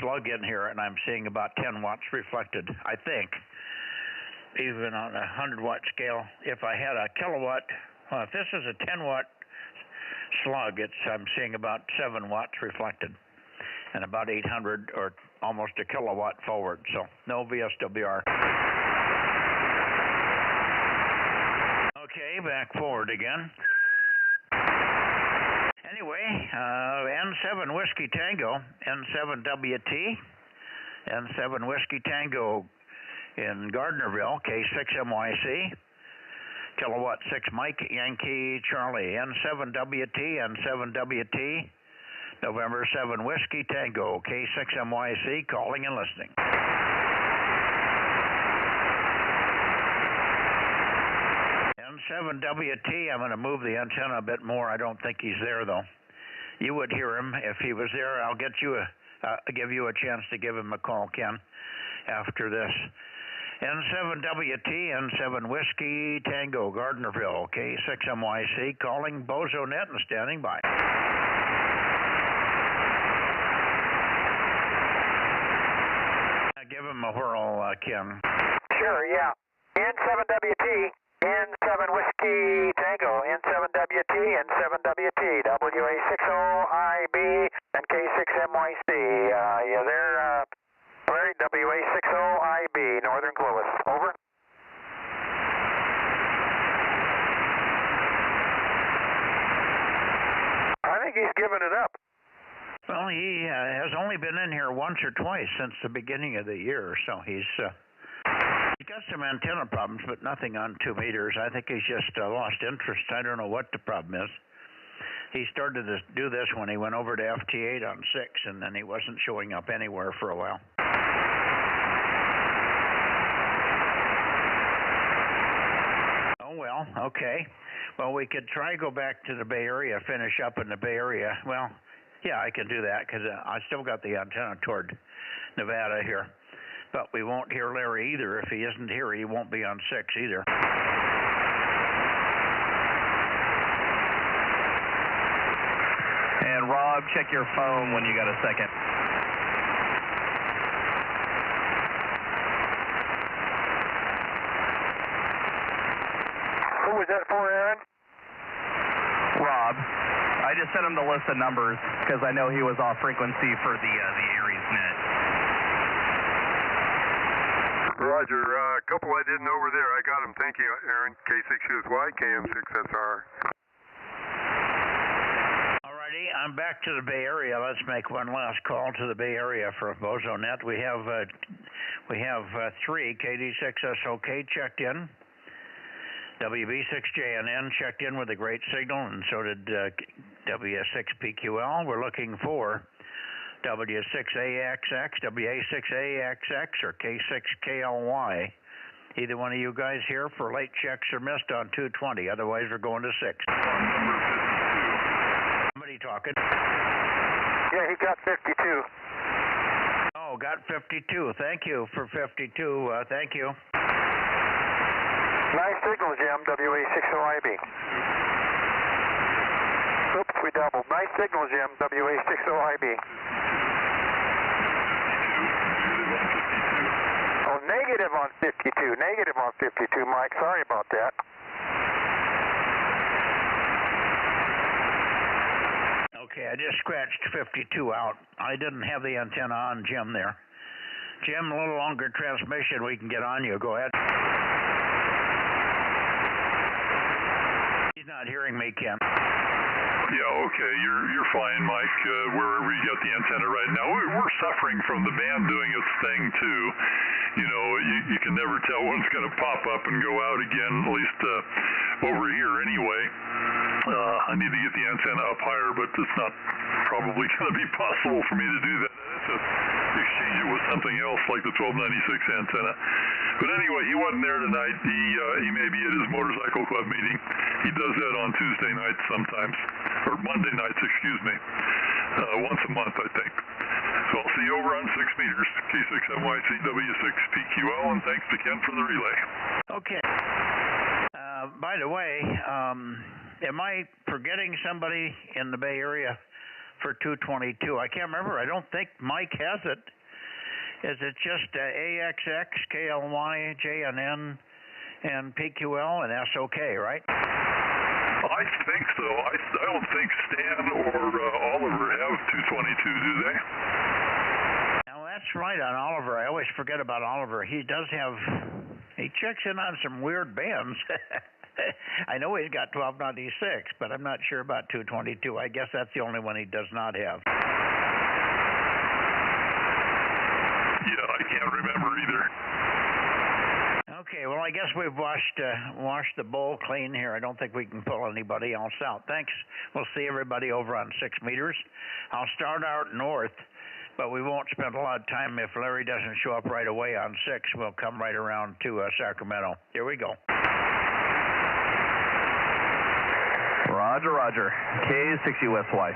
slug in here, and I'm seeing about 10 watts reflected, I think. Even on a 100-watt scale, if I had a kilowatt, if this is a 10-watt slug, I'm seeing about 7 watts reflected, and about 800 or almost a kilowatt forward, so no VSWR. Okay, back forward again. Anyway, N7 Whiskey Tango, N7WT, N7 Whiskey Tango in Gardnerville, K6MYC, kilowatt 6 Mike Yankee Charlie, N7WT, N7WT, November 7 Whiskey Tango, K6MYC, calling and listening. N7WT, I'm going to move the antenna a bit more. I don't think he's there, though. You would hear him if he was there. I'll give you a chance to give him a call, Ken, after this. N7WT, N7 Whiskey Tango, Gardnerville, K6MYC, calling Bozo Net and standing by. Give him a whirl, Ken. Sure, yeah. N7WT, N7 Whiskey Tango, N7WT, N7WT, WA60IB, and K6MYC. You there, Larry? WA60IB, Northern Clovis. Over. I think he's giving it up. Well, he has only been in here once or twice since the beginning of the year, so he's got some antenna problems, but nothing on 2 meters. I think he's just lost interest. I don't know what the problem is. He started to do this when he went over to FT8 on 6, and then he wasn't showing up anywhere for a while. Oh, well, okay. Well, we could try go back to the Bay Area, finish up in the Bay Area. Well, yeah, I can do that because I still got the antenna toward Nevada here. But we won't hear Larry either. If he isn't here, he won't be on 6 either. And Rob, check your phone when you got a second. Who was that for, Aaron? Rob. I just sent him the list of numbers because I know he was off frequency for the Aries net. Roger. A couple I didn't over there. I got them. Thank you, Aaron. K6USY, KM6SR. Alrighty, I'm I'm back to the Bay Area. Let's make one last call to the Bay Area for Bozo Net. We have 3 KD6SOK checked in. WB6JNN checked in with a great signal, and so did W6PQL. We're looking for W6AXX, WA6AXX, or K6KLY. Either one of you guys here for late checks or missed on 220. Otherwise, we're going to 6. Number 52. Somebody talking? Yeah, he got 52. Oh, got 52. Thank you for 52. Thank you. Nice signal, Jim, WA60IB. Oops, we doubled. Nice signal, Jim, WA60IB. Oh, negative on 52. Negative on 52, Mike. Sorry about that. Okay, I just scratched 52 out. I didn't have the antenna on Jim there. Jim, a little longer transmission. We can get on you. Go ahead. He's not hearing me, Ken. Yeah, okay, you're fine, Mike, wherever you got the antenna right now. We're suffering from the band doing its thing, too. You know, you can never tell when it's going to pop up and go out again, at least over here anyway. I need to get the antenna up higher, but it's not probably going to be possible for me to do that. To exchange it with something else like the 1296 antenna. But anyway, he wasn't there tonight. He may be at his motorcycle club meeting. He does that on Tuesday nights sometimes, or Monday nights, excuse me, once a month, I think. So I'll see you over on 6 meters, K6MYC W6PQL, and thanks to Ken for the relay. Okay. By the way, am I forgetting somebody in the Bay Area for 222? I can't remember. I don't think Mike has it. Is it just AXX, KLY, JNN, and PQL and SOK, right? I think so. I don't think Stan or Oliver have 222, do they? Now, that's right on Oliver. I always forget about Oliver. He checks in on some weird bands. I know he's got 1296, but I'm not sure about 222. I guess that's the only one he does not have. Yeah, I can't remember either. Okay, well, I guess we've washed the bowl clean here. I don't think we can pull anybody else out. Thanks. We'll see everybody over on 6 meters. I'll start out north, but we won't spend a lot of time. If Larry doesn't show up right away on 6, we'll come right around to Sacramento. Here we go. Roger, roger. K6USY.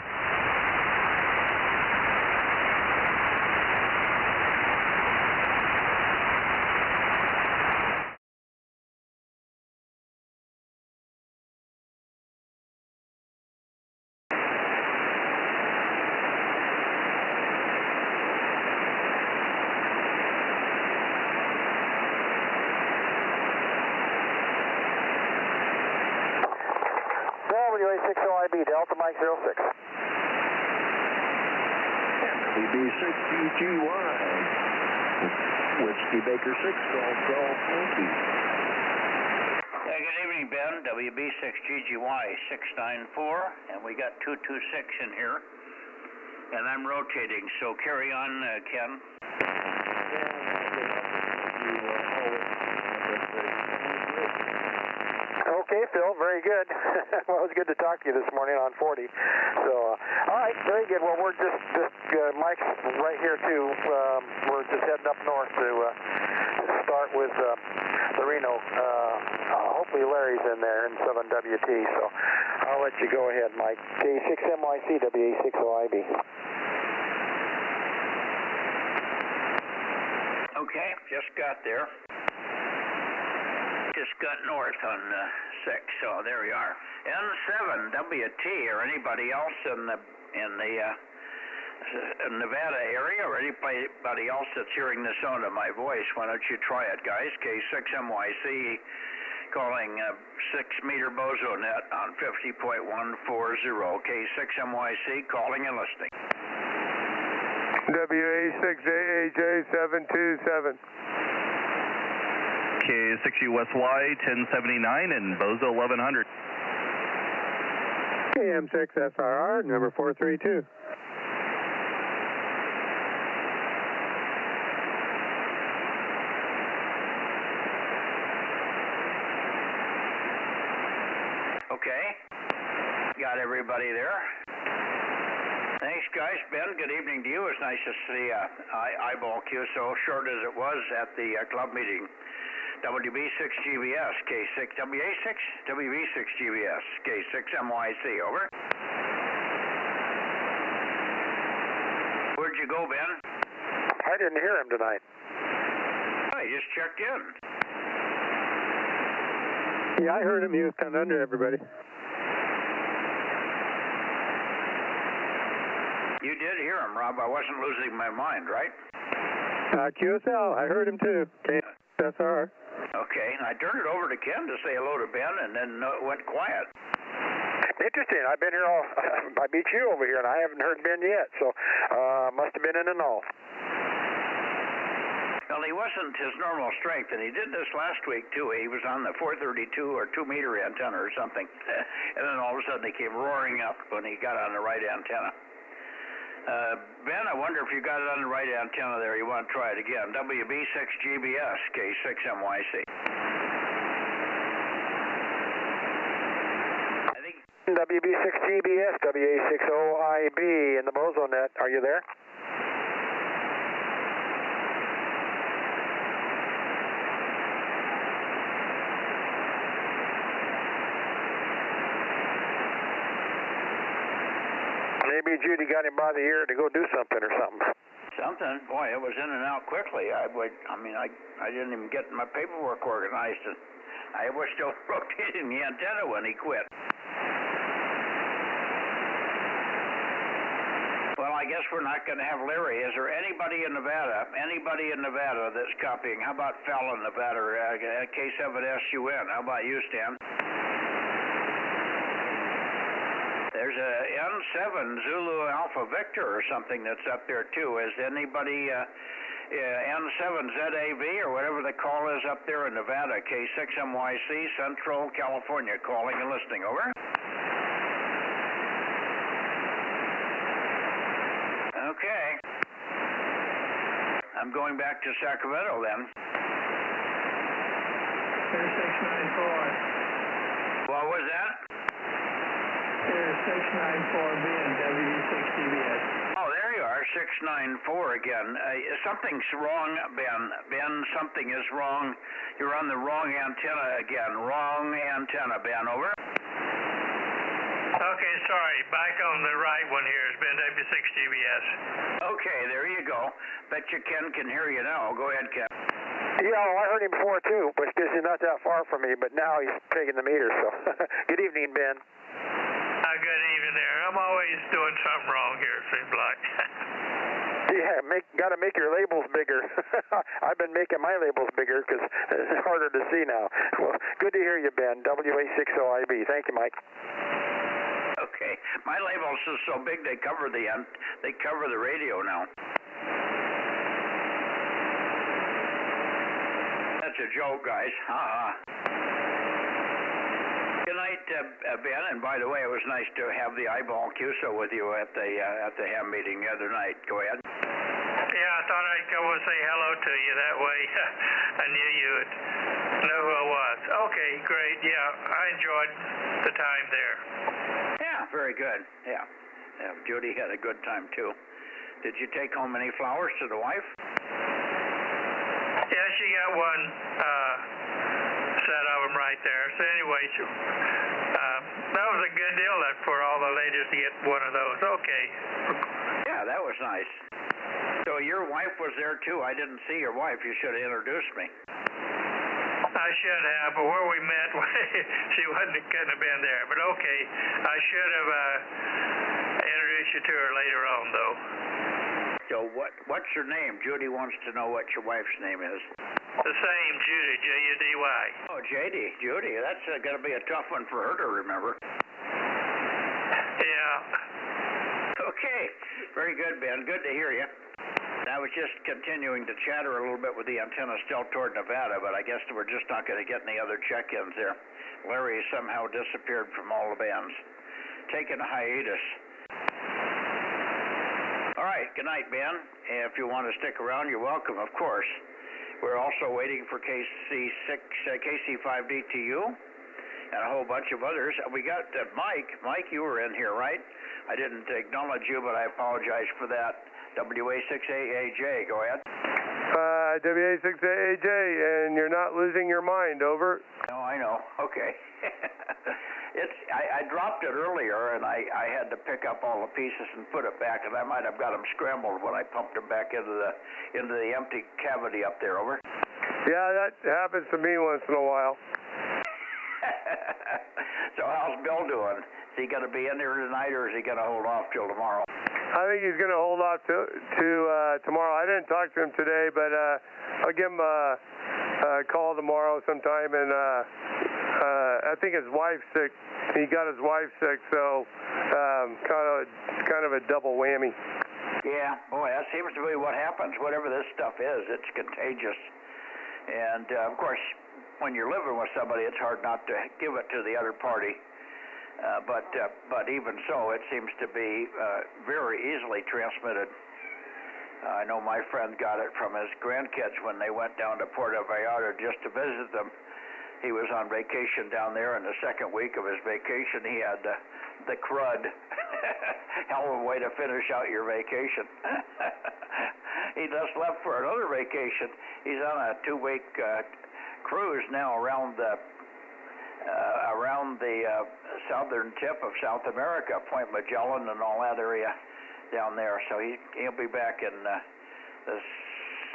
WA60IB, Delta Mike 06. WB6GGY, Whiskey Baker 6, Golf Yankee. Good evening, Ben. WB6GGY 694, and we got 226 in here, and I'm rotating, so carry on, Ken. Okay, Phil, very good. Well, it was good to talk to you this morning on 40. So, all right, very good. Well, we're just Mike's right here, too. We're just heading up north to start with the Reno. Hopefully Larry's in there in 7WT, so I'll let you go ahead, Mike. K6MYC WA60IB. Okay, just got there. Just got north on 6, so there we are. N7WT, or anybody else in the Nevada area, or anybody else that's hearing the sound of my voice, why don't you try it, guys? K6MYC calling 6 meter Bozo Net on 50.140. K6MYC calling and listening. WA6AAJ727. K6USY 1079 and Bozo 1100. KM6SRR, number 432. Okay. Got everybody there. Thanks, guys. Ben, good evening to you. It's nice to see eyeball QSO, short as it was at the club meeting. WB6GBS, K6, WA6, WB6GBS, K6MYC, over. Where'd you go, Ben? I didn't hear him tonight. I just checked in. Yeah, I heard him. He was kind of under everybody. You did hear him, Rob. I wasn't losing my mind, right? QSL, I heard him too. KSR. Okay, and I turned it over to Ken to say hello to Ben, and then it went quiet. Interesting. I've been here I beat you over here, and I haven't heard Ben yet, so must have been in a null. Well, he wasn't his normal strength, and he did this last week, too. He was on the 432 or 2-meter antenna or something, and then all of a sudden he came roaring up when he got on the right antenna. Ben, I wonder if you got it on the right antenna there. You want to try it again. WB6GBS, K6MYC. I think WB6GBS, WA60IB in the Bozo Net. Are you there? Maybe Judy got him by the ear to go do something or something. Something? Boy, it was in and out quickly. I didn't even get my paperwork organized, and I was still rotating the antenna when he quit. Well, I guess we're not going to have Larry. Is there anybody in Nevada that's copying? How about Fallon, Nevada, K7SUN? How about you, Stan? There's a N7 Zulu Alpha Victor or something that's up there too. Is anybody N7 ZAV or whatever the call is up there in Nevada? K6MYC, Central California, calling and listening. Over. Okay. I'm going back to Sacramento then. Here's 694. What was that? Here's 694B and WB6GBS. Oh, there you are, 694 again. Something's wrong, Ben. Ben, something is wrong. You're on the wrong antenna again. Wrong antenna, Ben. Over. Okay, sorry. Back on the right one here has been WB6GBS. Okay, there you go. Bet you Ken can hear you now. Go ahead, Ken. Yeah, I heard him before too, but he's not that far from me, but now he's taking the meter, so. Good evening, Ben. Good evening there. I'm always doing something wrong here, it seems like. Yeah, got to make your labels bigger. I've been making my labels bigger because it's harder to see now. Well, good to hear you, Ben. WA60IB. Thank you, Mike. Okay, my labels are so big they cover the radio now. That's a joke, guys. Good night, Ben. And by the way, it was nice to have the eyeball QSO with you at the ham meeting the other night. Go ahead. Yeah, I thought I'd come and say hello to you. That way, I knew you would know who I was. Okay, great. Yeah, I enjoyed the time there. Yeah, very good. Yeah, Judy had a good time too. Did you take home any flowers to the wife? Yeah, she got one set of them right there. So anyway, that was a good deal for all the ladies to get one of those. Okay. Yeah, that was nice. So your wife was there too. I didn't see your wife. You should have introduced me. I should have, but where we met, she couldn't have been there. But okay, I should have introduced you to her later on, though. So what's your name? Judy wants to know what your wife's name is. The same, Judy, Judy. Oh, Judy. That's going to be a tough one for her to remember. Yeah. Okay. Very good, Ben. Good to hear you. I was just continuing to chatter a little bit with the antenna still toward Nevada, but I guess we're just not going to get any other check-ins there. Larry somehow disappeared from all the bands. taking a hiatus. All right, good night, Ben. If you want to stick around, you're welcome, of course. We're also waiting for KC5DTU and a whole bunch of others. We got Mike. Mike, you were in here, right? I didn't acknowledge you, but I apologize for that. WA6AAJ, go ahead. WA6AAJ, and you're not losing your mind, over. No, I know. Okay. I dropped it earlier, and I had to pick up all the pieces and put it back, and I might have got them scrambled when I pumped them back into the empty cavity up there, over. Yeah, that happens to me once in a while. So how's Bill doing? Is he going to be in there tonight, or is he going to hold off till tomorrow? I think he's going to hold off to tomorrow. I didn't talk to him today, but I'll give him a call tomorrow sometime. And I think his wife's sick. He got his wife sick, so kind of a double whammy. Yeah, boy, that seems to be what happens. Whatever this stuff is, it's contagious. And of course, when you're living with somebody, it's hard not to give it to the other party. But even so, it seems to be very easily transmitted. I know my friend got it from his grandkids when they went down to Puerto Vallarta just to visit them. He was on vacation down there, and the second week of his vacation, he had the crud. Hell of a way to finish out your vacation. He just left for another vacation. He's on a 2-week cruise now around the southern tip of South America, Point Magellan and all that area down there. So he'll be back in the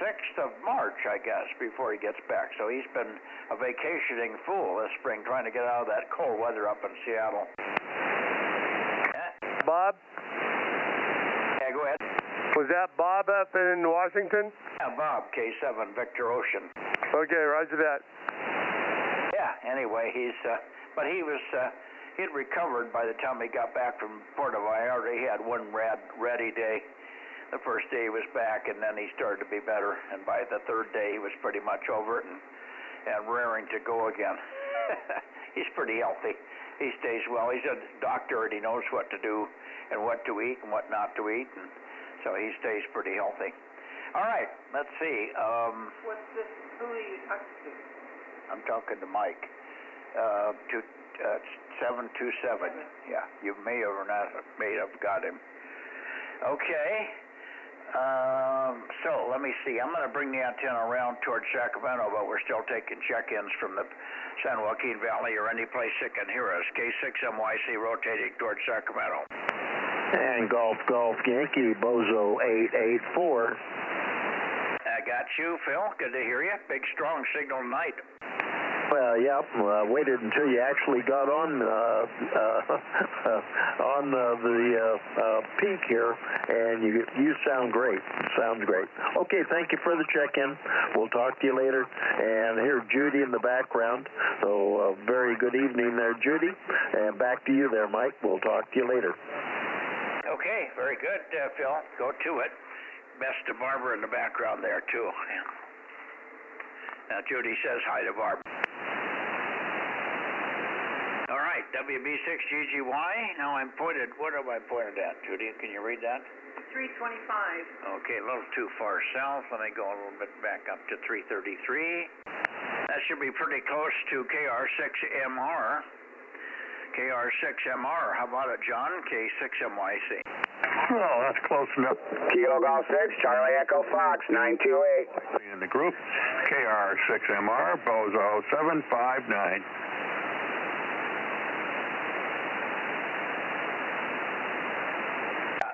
6th of March, I guess, before he gets back. So he's been a vacationing fool this spring, trying to get out of that cold weather up in Seattle. Bob? Yeah, go ahead. Was that Bob up in Washington? Yeah, Bob, K7, Victor Ocean. Okay, roger that. Yeah, anyway, but he'd recovered by the time he got back from Puerto Vallarta. He had one ready day. The first day he was back, and then he started to be better. And by the third day, he was pretty much over it and raring to go again. He's pretty healthy. He stays well. He's a doctor, and he knows what to do and what to eat and what not to eat. And so he stays pretty healthy. All right, let's see. What's this? Who are you talking to? I'm talking to Mike. 727. Yeah, you may or not have got him. Okay. So let me see. I'm going to bring the antenna around towards Sacramento, but we're still taking check-ins from the San Joaquin Valley or any place that can hear us. K6MYC rotating towards Sacramento. And Golf Yankee, Bozo 884. I got you, Phil. Good to hear you. Big, strong signal tonight. Well, yeah, waited until you actually got on the peak here, and you sound great. Sounds great. Okay, thank you for the check-in. We'll talk to you later. And here's Judy in the background. So very good evening there, Judy. And back to you there, Mike. We'll talk to you later. Okay, very good, Phil. Go to it. Best to Barbara in the background there, too. Now, Judy says hi to Barbara. All right, WB6GGY. Now I'm pointed. What am I pointed at, Judy? Can you read that? 325. Okay, a little too far south. Let me go a little bit back up to 333. That should be pretty close to KR6MR. KR6MR. How about it, John? K6MYC. Oh, that's close enough. Kilo Golf 6, Charlie Echo Fox, 928. In the group, KR6MR, Bozo 759.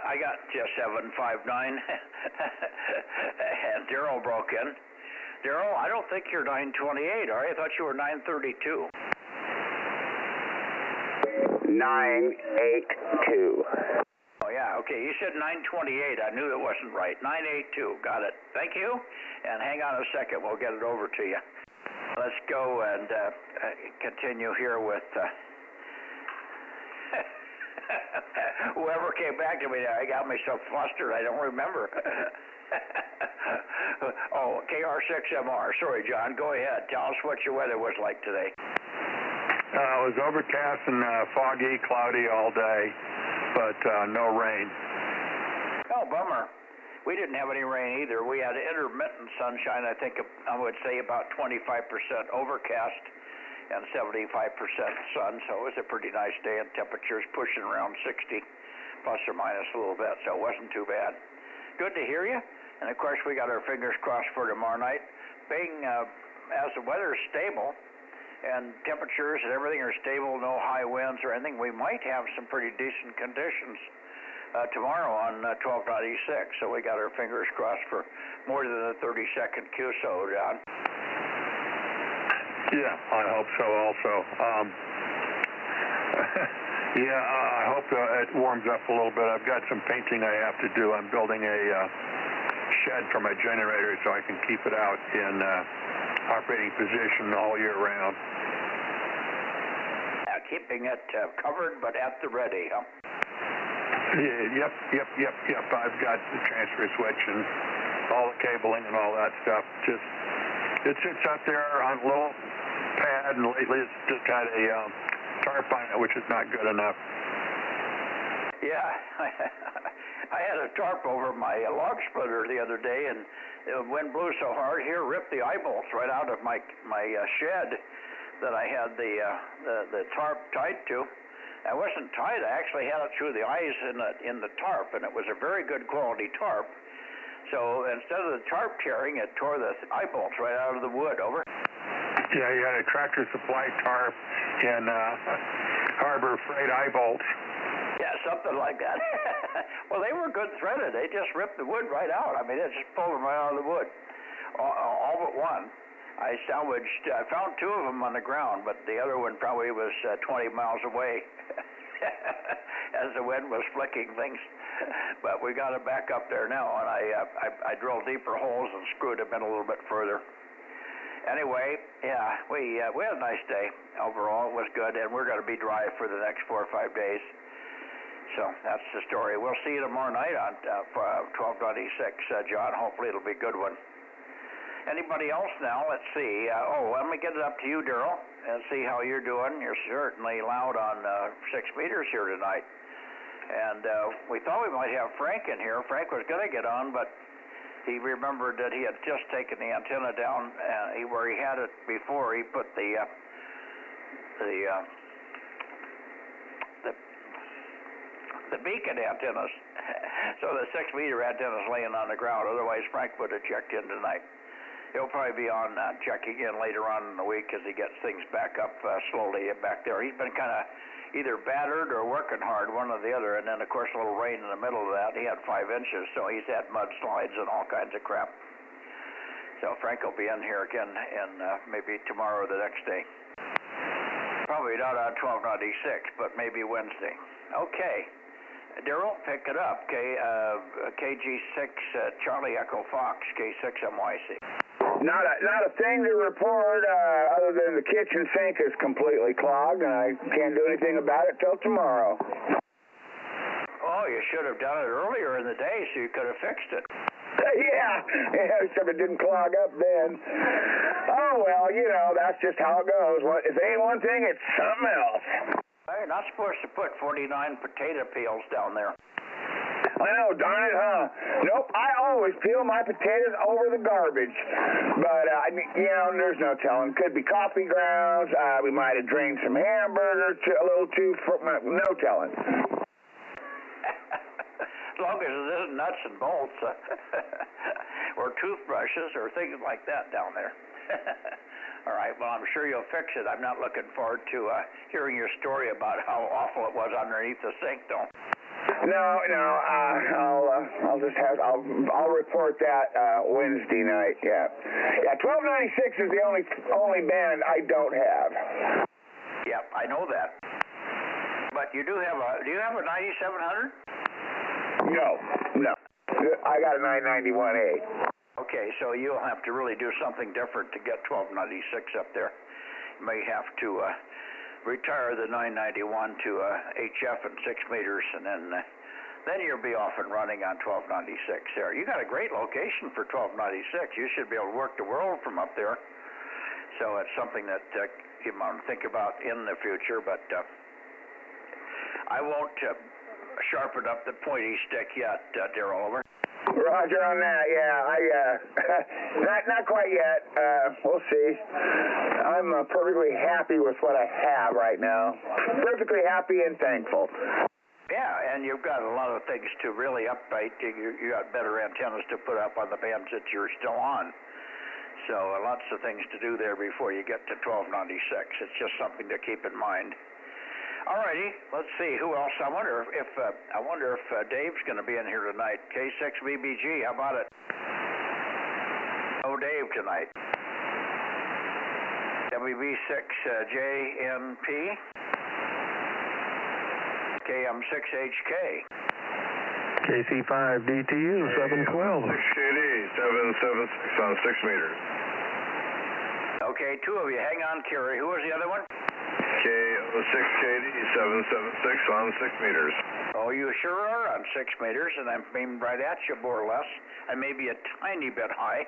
I got just 759. And Daryl broke in. Daryl, I don't think you're 928, are you? I thought you were 932. 982. Oh, yeah, okay. You said 928. I knew it wasn't right. 982. Got it. Thank you. And hang on a second. We'll get it over to you. Let's go and continue here with whoever came back to me. I got me so flustered. I don't remember. Oh, KR6MR. Sorry, John. Go ahead. Tell us what your weather was like today. It was overcast and foggy, cloudy all day, but no rain. Oh, bummer. We didn't have any rain either. We had intermittent sunshine. I think I would say about 25% overcast and 75% sun, so it was a pretty nice day, and temperatures pushing around 60, plus or minus a little bit, so it wasn't too bad. Good to hear you, and of course we got our fingers crossed for tomorrow night. Being as the weather is stable and temperatures and everything are stable, no high winds or anything, we might have some pretty decent conditions tomorrow on 1296, so we got our fingers crossed for more than a 30-second QSO down. Yeah, I hope so also. I hope it warms up a little bit. I've got some painting I have to do. I'm building a shed for my generator so I can keep it out in operating position all year round. Keeping it covered but at the ready, huh? Yep. I've got the transfer switch and all the cabling and all that stuff. Just, it sits out there on a little pad, and lately it's just had a tarp on it, which is not good enough. Yeah, I had a tarp over my log splitter the other day, and the wind blew so hard here, ripped the eye bolts right out of my shed that I had the tarp tied to. I wasn't tied. I actually had it through the eyes in the tarp, and it was a very good quality tarp. So instead of the tarp tearing, it tore the eye bolts right out of the wood. Over. Yeah, you had a Tractor Supply tarp in Harbor Freight eye bolts. Yeah, something like that. Well, they were good threaded. They just ripped the wood right out. I mean, it just pulled them right out of the wood, all but one. I salvaged. I found two of them on the ground, but the other one probably was 20 miles away as the wind was flicking things. But we got it back up there now, and I drilled deeper holes and screwed them in a little bit further. Anyway, yeah, we had a nice day overall. It was good, and we're going to be dry for the next 4 or 5 days. So that's the story. We'll see you tomorrow night on 1296, John. Hopefully it'll be a good one. Anybody else now? Let's see. Let me get it up to you, Daryl, and see how you're doing. You're certainly loud on 6 meters here tonight. And we thought we might have Frank in here. Frank was going to get on, but he remembered that he had just taken the antenna down where he had it before. He put the beacon antennas. So the 6-meter antenna's laying on the ground. Otherwise, Frank would have checked in tonight. He'll probably be on checking in later on in the week as he gets things back up slowly back there. He's been kind of either battered or working hard, one or the other, and then, of course, a little rain in the middle of that. He had 5 inches, so he's had mudslides and all kinds of crap. So Frank will be in here again, and maybe tomorrow or the next day. Probably not on 1296, but maybe Wednesday. Okay. Daryl, pick it up. KG6 Charlie Echo Fox, K6MYC. Not a thing to report other than the kitchen sink is completely clogged, and I can't do anything about it till tomorrow. Oh, you should have done it earlier in the day so you could have fixed it. Yeah, except it didn't clog up then. Oh, well, that's just how it goes. If it ain't one thing, it's something else. You're not supposed to put 49 potato peels down there. I know, darn it, huh? Nope, I always peel my potatoes over the garbage. But, there's no telling. Could be coffee grounds. We might have drained some hamburgers a little too. No telling. As long as it isn't nuts and bolts or toothbrushes or things like that down there. All right, well, I'm sure you'll fix it. I'm not looking forward to hearing your story about how awful it was underneath the sink, though. No, I'll report that Wednesday night. Yeah, 1296 is the only band I don't have. Yeah, I know that. But you do you have a 9700? No. I got a 991A. Okay, so you'll have to really do something different to get 1296 up there. You may have to retire the 991 to HF and 6 meters, and then you'll be off and running on 1296 there. You got a great location for 1296. You should be able to work the world from up there. So it's something that you might think about in the future, but I won't sharpen up the pointy stick yet, Darrell. Over. Roger on that. Yeah, not quite yet. We'll see. I'm perfectly happy with what I have right now. Perfectly happy and thankful. Yeah, and you've got a lot of things to really update. You got better antennas to put up on the bands that you're still on. So lots of things to do there before you get to 1296. It's just something to keep in mind. All righty, let's see who else. I wonder if Dave's going to be in here tonight. K6BBG, how about it? No Dave tonight. WB6JNP, KM6HK, KC5DTU 712. 6KD 776 on 6 meters. Okay, two of you. Hang on, Kerry. Who was the other one? K6KD 776 on 6 meters. Oh, you sure are on 6 meters, and I'm aimed right at you, more or less. I may be a tiny bit high,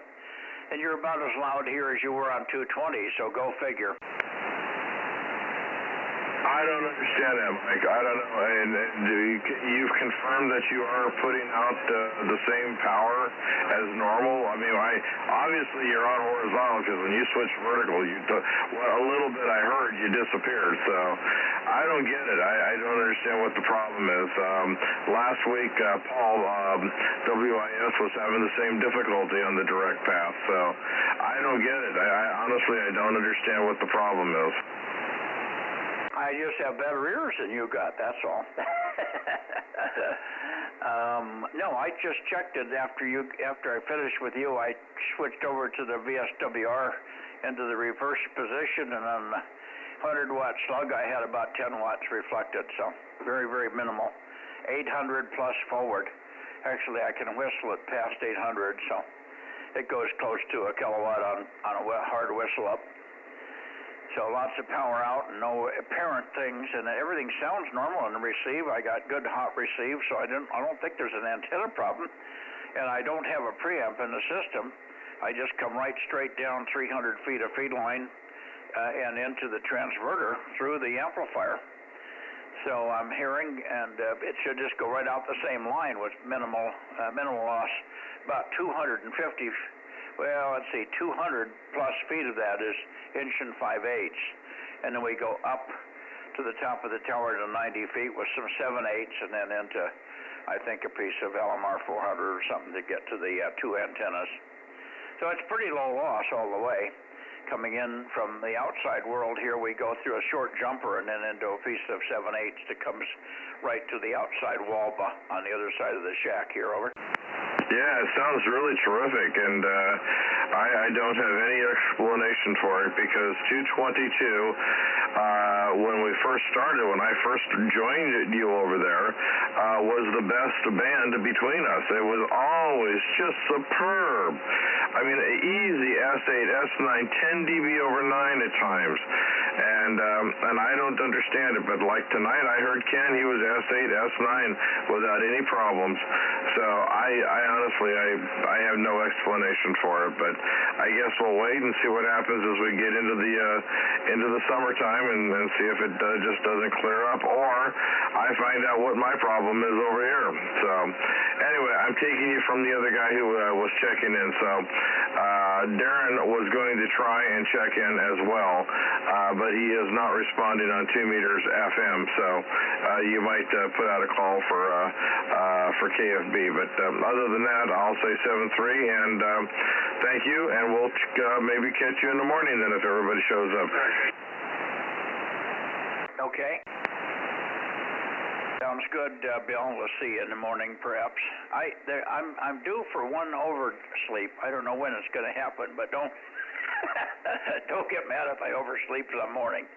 and you're about as loud here as you were on 220, so go figure. I don't understand that, Mike. I don't know. And you've confirmed that you are putting out the same power as normal. I mean, obviously you're on horizontal because when you switch vertical, a little bit I heard you disappeared. So I don't get it. I don't understand what the problem is. Last week, Paul WIS was having the same difficulty on the direct path. So I don't get it. Honestly, I don't understand what the problem is. I just have better ears than you got, that's all. No, I just checked it after I finished with you. I switched over to the VSWR into the reverse position, and on the 100-watt slug, I had about 10 watts reflected, so very, very minimal. 800 plus forward. Actually, I can whistle it past 800, so it goes close to a kilowatt on a hard whistle up. So lots of power out and no apparent things, and everything sounds normal in the receive. I got good hot receive, so I don't think there's an antenna problem, and I don't have a preamp in the system. I just come right straight down 300 feet of feed line and into the transverter through the amplifier. So I'm hearing, and it should just go right out the same line with minimal loss. About 250. Well, let's see, 200 plus feet of that is 1 5/8, and then we go up to the top of the tower to 90 feet with some 7/8, and then into, I think, a piece of LMR 400 or something to get to the two antennas. So it's pretty low loss all the way. Coming in from the outside world here, we go through a short jumper and then into a piece of 7/8 that comes right to the outside wall on the other side of the shack here. Over. Yeah, it sounds really terrific, and I don't have any explanation for it because 222, when we first started, when I first joined you over there, was the best band between us. It was always just superb. I mean, easy S8, S9, 10 dB over 9 at times, and I don't understand it. But like tonight, I heard Ken, he was S8, S9 without any problems. So I honestly, I have no explanation for it, but I guess we'll wait and see what happens as we get into the summertime and see if it just doesn't clear up, or I find out what my problem is over here. So anyway, I'm taking you from the other guy who was checking in. So Darren was going to try and check in as well, but he is not responding on 2 meters FM. So you might put out a call for KFB. But other than that, I'll say 7-3, and thank you, and we'll maybe catch you in the morning then if everybody shows up. Okay. Sounds good, Bill. We'll see you in the morning, perhaps. I'm due for one oversleep. I don't know when it's going to happen, but don't get mad if I oversleep in the morning.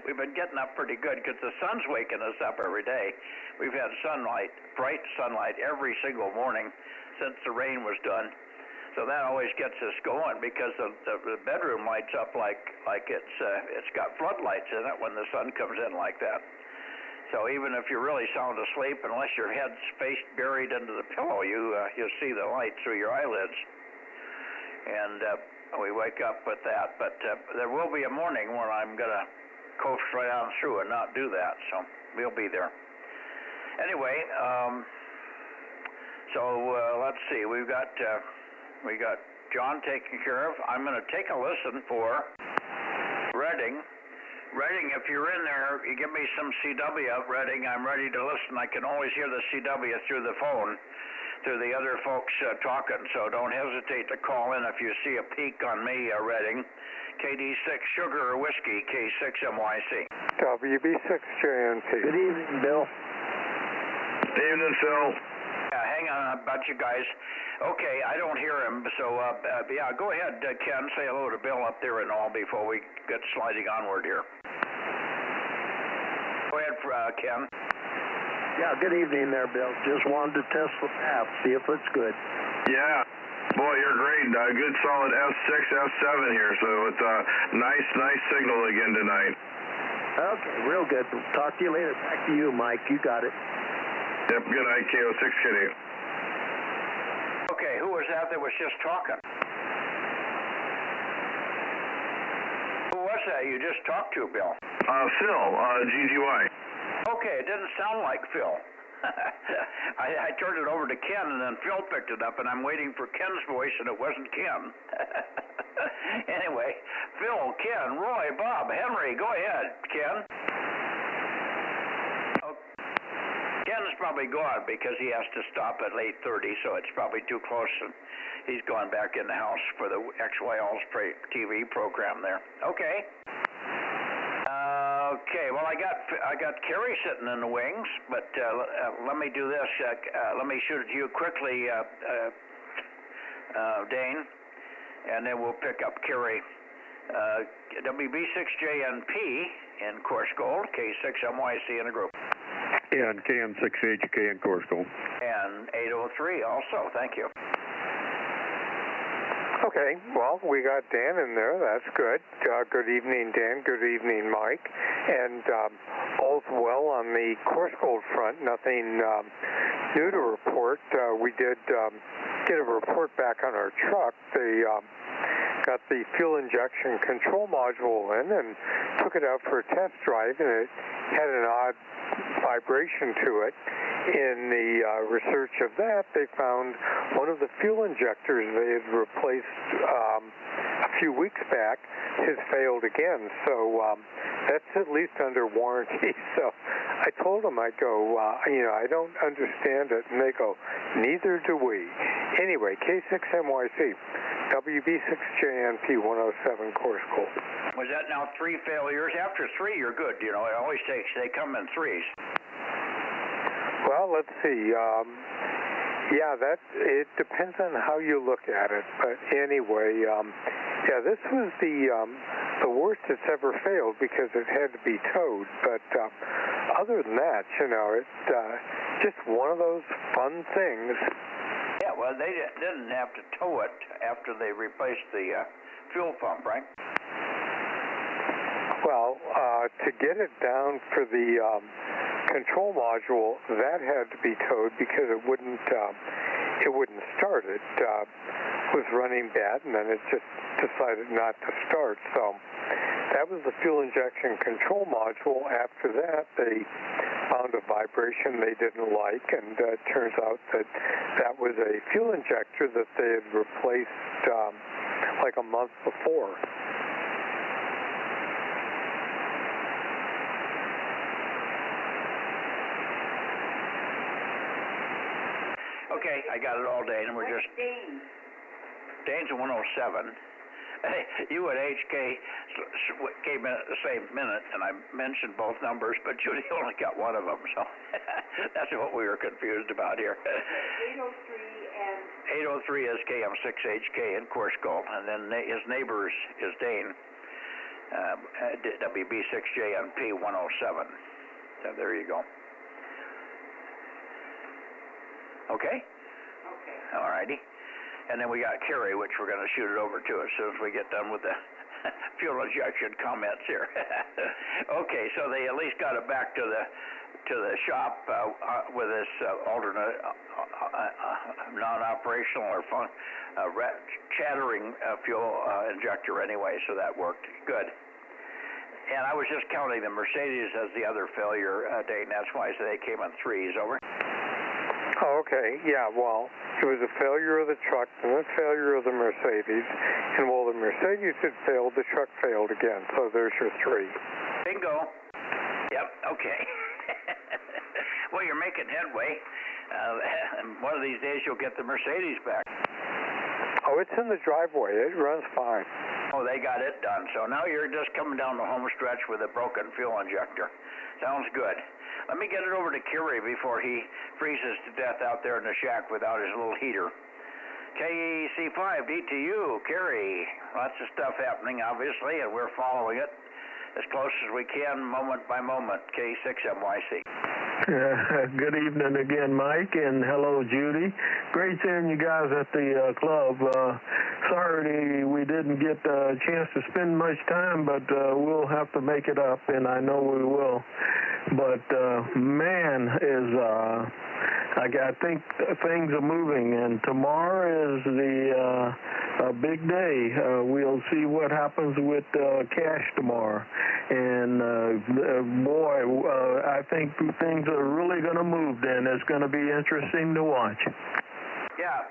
We've been getting up pretty good because the sun's waking us up every day. We've had sunlight, bright sunlight, every single morning since the rain was done. So that always gets us going because the bedroom lights up like it's got floodlights in it when the sun comes in like that. So even if you're really sound asleep, unless your head's face buried into the pillow, you'll see the light through your eyelids. And we wake up with that. But there will be a morning when I'm going to coast right on through and not do that, so we'll be there. Anyway, let's see. We got John taken care of. I'm going to take a listen for Redding. Redding, if you're in there, you give me some CW out Redding. I'm ready to listen. I can always hear the CW through the phone, through the other folks talking, so don't hesitate to call in if you see a peak on me, Redding. KD6 Sugar or Whiskey, K6MYC. WB6JNP. Good evening, Bill. Evening, Phil. Hang on about you guys. Okay, I don't hear him, so yeah, go ahead, Ken. Say hello to Bill up there and all before we get sliding onward here. Go ahead, Ken. Yeah, good evening there, Bill. Just wanted to test the path, see if it's good. Yeah. Boy, you're great. Good solid F6, F7 here, so it's a nice signal again tonight. Okay, real good. Talk to you later. Back to you, Mike. You got it. Yep, good night, KO6 Kitty. Okay, who was that was just talking? Who was that you just talked to, Bill? Phil, GGY. Okay, it didn't sound like Phil. I turned it over to Ken, and then Phil picked it up, and I'm waiting for Ken's voice, and it wasn't Ken. Anyway, Phil, Ken, Roy, Bob, Henry, go ahead, Ken. Ken's probably gone because he has to stop at 8:30, so it's probably too close, and he's gone back in the house for the XYL's TV program there. Okay. Okay. Well, I got Kerry sitting in the wings, but let me do this. Let me shoot it to you quickly, Dane, and then we'll pick up Kerry. WB6JNP in Course Gold, K6MYC in a group. And KM6HK in Course Gold. And 803 also, thank you. Okay, well, we got Dan in there. That's good. Good evening, Dan. Good evening, Mike. And all's well on the Course Gold front. Nothing new to report. We did get a report back on our truck. They got the fuel injection control module in and took it out for a test drive, and it had an odd vibration to it. In the research of that, they found one of the fuel injectors they had replaced a few weeks back has failed again. So that's at least under warranty. So I told them, I go, I don't understand it. And they go, neither do we. Anyway, K6MYC, WB6JNP 107 Course Gold. Was that now 3 failures? After 3, you're good. You know, it always takes, they come in 3s. Well, let's see. Yeah, it depends on how you look at it. But anyway, yeah, this was the worst it's ever failed because it had to be towed. But other than that, it's just one of those fun things. Yeah, well, they didn't have to tow it after they replaced the fuel pump, right? Well, to get it down for the control module, that had to be towed because it wouldn't start. It was running bad, and then it just decided not to start. So that was the fuel injection control module. After that, they found a vibration they didn't like, and it turns out that was a fuel injector that they had replaced like a month before. Okay, I got it all, Dane, and we're just... Dane's 107. You and HK came in at the same minute, and I mentioned both numbers, but Judy only got one of them, so that's what we were confused about here. 803 and... 803 is KM6HK in Course Gold, and then his neighbor is Dane, WB6JNP 107. So there you go. Okay? Okay. All righty. And then we got Kerry, which we're going to shoot it over to as soon as we get done with the fuel injection comments here. Okay, so they at least got it back to the to the shop with this alternate non-operational or chattering fuel injector anyway, so that worked good. And I was just counting the Mercedes as the other failure, Dayton. That's why I said they came in threes. Over. Oh, okay. Yeah, well, it was a failure of the truck and a failure of the Mercedes. And while the Mercedes had failed, the truck failed again. So there's your three. Bingo. Yep, okay. Well, you're making headway. One of these days you'll get the Mercedes back. Oh, it's in the driveway. It runs fine. Oh, they got it done. So now you're just coming down the home stretch with a broken fuel injector. Sounds good. Let me get it over to Kerry before he freezes to death out there in the shack without his little heater. KEC5, DTU, Kerry. Lots of stuff happening, obviously, and we're following it as close as we can, moment by moment. K6MYC. Good evening again, Mike, and hello, Judy. Great seeing you guys at the club. Sorry we didn't get a chance to spend much time, but we'll have to make it up, and I know we will. But man, I think things are moving, and tomorrow is the big day. We'll see what happens with cash tomorrow, and boy, I think things are really going to move. Then it's going to be interesting to watch. Yeah,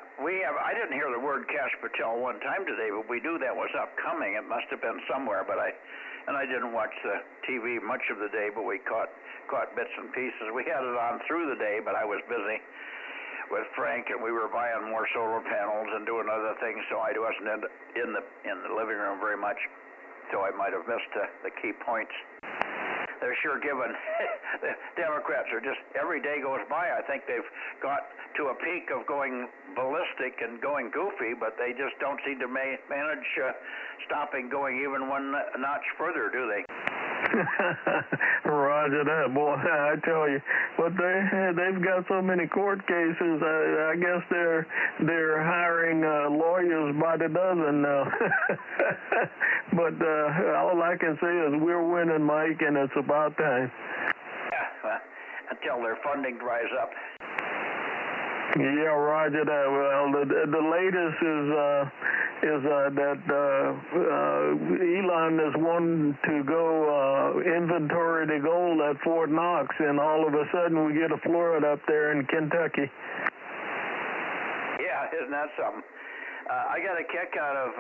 I didn't hear the word Cash Patel one time today, but we knew that was upcoming. It must have been somewhere, but I didn't watch the TV much of the day, but we caught bits and pieces. We had it on through the day, but I was busy with Frank, and we were buying more solar panels and doing other things, so I wasn't in the living room very much, so I might have missed the key points. They're sure giving. The Democrats are just, every day goes by, I think they've got to a peak of going ballistic and going goofy, but they just don't seem to manage stopping going even one notch further, do they? Roger that, boy. I tell you, but they've got so many court cases. I guess they're hiring lawyers by the dozen now. But all I can say is we're winning, Mike, and it's about time. Yeah, until their funding dries up. Yeah, Roger that. Well, the latest is that Elon is wanting to go inventory the gold at Fort Knox, and all of a sudden we get a Florida up there in Kentucky. Yeah, isn't that something? I got a kick out of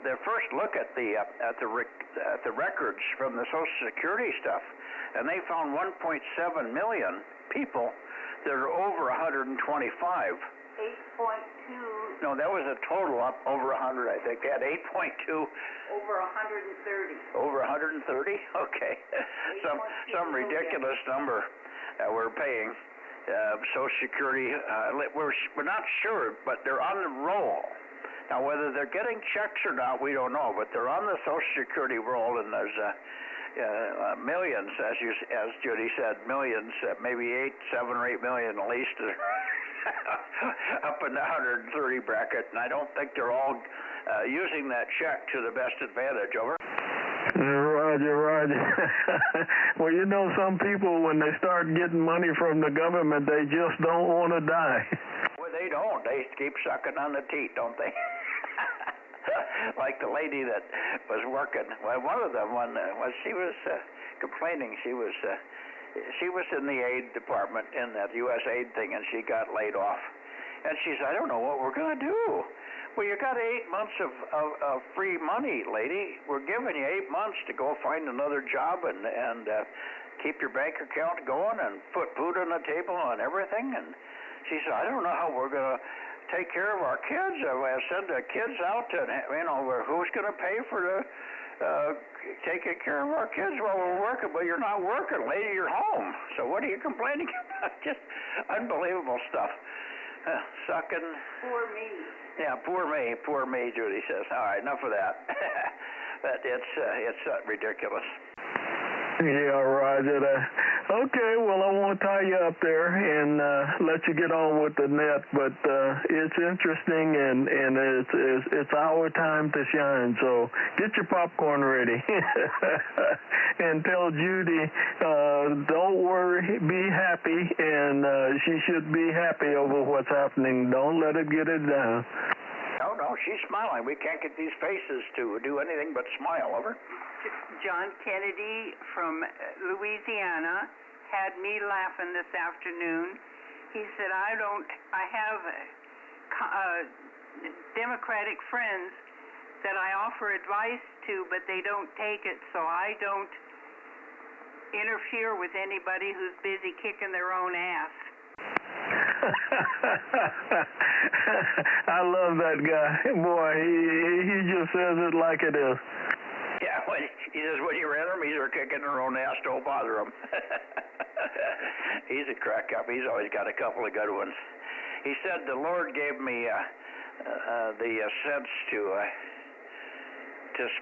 their first look at the records from the Social Security stuff, and they found 1.7 million people that are over 125. 8.2. No, that was a total up over 100, I think. They had 8.2. Over 130. Over 130? Okay. Some ridiculous number that we're paying. Social Security, we're not sure, but they're on the roll. Now, whether they're getting checks or not, we don't know, but they're on the Social Security roll, and there's millions, as Judy said, millions, maybe 7 or 8 million at least, up in the 130 bracket, and I don't think they're all using that check to the best advantage. Over. Roger. Well, you know, some people, when they start getting money from the government, they just don't want to die. Well, they don't. They keep sucking on the teat, don't they? Like the lady that was working. Well, one of them, she was complaining. She was in the aid department in that U.S. aid thing, and she got laid off. And she said, I don't know what we're going to do. Well, you got 8 months of free money, lady. We're giving you 8 months to go find another job and keep your bank account going and put food on the table and everything. And she said, I don't know how we're going to take care of our kids. I send the kids out to, who's going to pay for taking care of our kids while we're working? Well, you're not working, lady. You're home. So what are you complaining about? Just unbelievable stuff. Sucking. Poor me. Yeah, poor me, Judy says. All right, enough of that. But it's ridiculous. Yeah, Roger that. Okay, well, I won't tie you up there and let you get on with the net, but it's interesting and it's our time to shine. So get your popcorn ready and tell Judy, don't worry, be happy, and she should be happy over what's happening. Don't let it get it down. No, she's smiling. We can't get these faces to do anything but smile. Over. John Kennedy from Louisiana had me laughing this afternoon. He said, I have Democratic friends that I offer advice to, but they don't take it, so I don't interfere with anybody who's busy kicking their own ass. I love that guy. Boy, he just says it like it is. Yeah, he says when your enemies are kicking their own ass, don't bother them. He's a crack up. He's always got a couple of good ones. He said the Lord gave me the sense to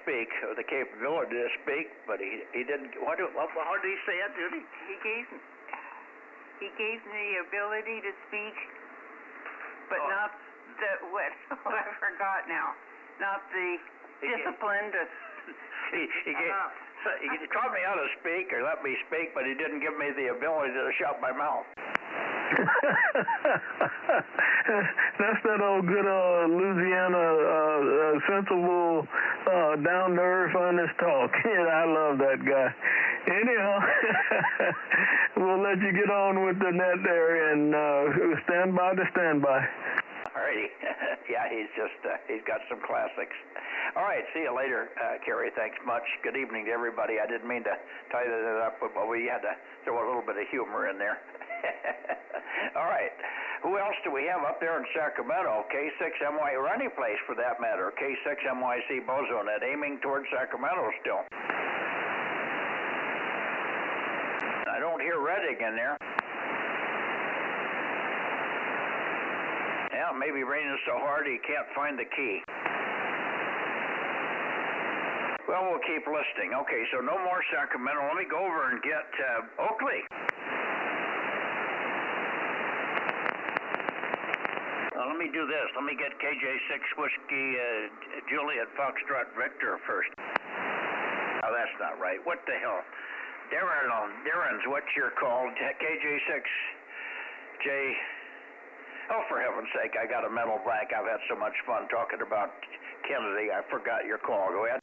speak, or the capability to speak, but he didn't. How did he say it, Judy? He gave me the ability to speak, but not the what? I forgot now. Not the discipline to. He taught me how to speak, or let me speak, but he didn't give me the ability to shut my mouth. That's that old good Louisiana sensible, down to earth, honest talk. I love that guy. Anyhow, we'll let you get on with the net there and stand by to stand by. Alrighty. Yeah, he's got some classics. All right, see you later, Kerry. Thanks much. Good evening to everybody. I didn't mean to tie that up, but we had to throw a little bit of humor in there. All right. Who else do we have up there in Sacramento? K6MY, or any place for that matter. K6MYC Bozo Net, aiming towards Sacramento still. I don't hear Redding in there. Yeah, maybe raining so hard he can't find the key. Well, we'll keep listening. Okay, so no more Sacramento. Let me go over and get Oakley. Let me do this. Let me get KJ6 Whiskey Juliet Foxtrot Victor first. Oh, that's not right. What the hell? Darren's what you're called. KJ6J. Oh, for heaven's sake, I got a mental blank. I've had so much fun talking about Kennedy. I forgot your call. Go ahead.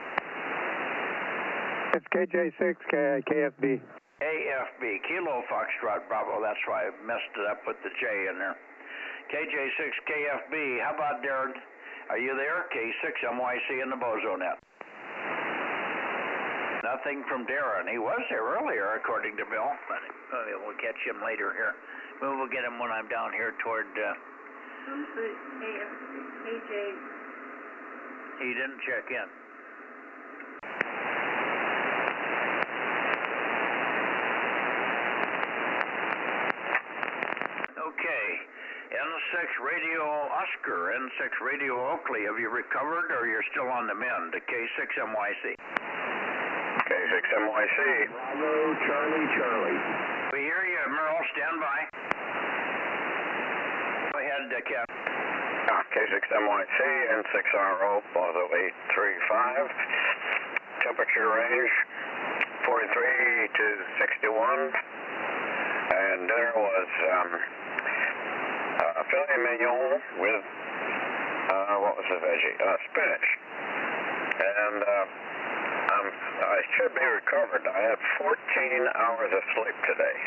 It's KJ6 KFB. AFB, Kilo Foxtrot Bravo. That's why I messed it up with the J in there. KJ6 KFB. How about Darren? Are you there? K6MYC in the Bozo Net. Nothing from Darren. He was here earlier, according to Bill. But we'll catch him later here. We'll get him when I'm down here toward. Who's the KJ? He didn't check in. Okay. N6 Radio Oscar, N6 Radio Oakley. Have you recovered, or you're still on the mend? The K6MYC. K6MYC. Bravo, Charlie. We hear you, Merle. Stand by. Go ahead, Ken. K6MYC, N6RO, Bozo 835. Temperature range 43 to 61. And there was filet mignon with, what was the veggie? Spinach. And I should be recovered. I had 14 hours of sleep today.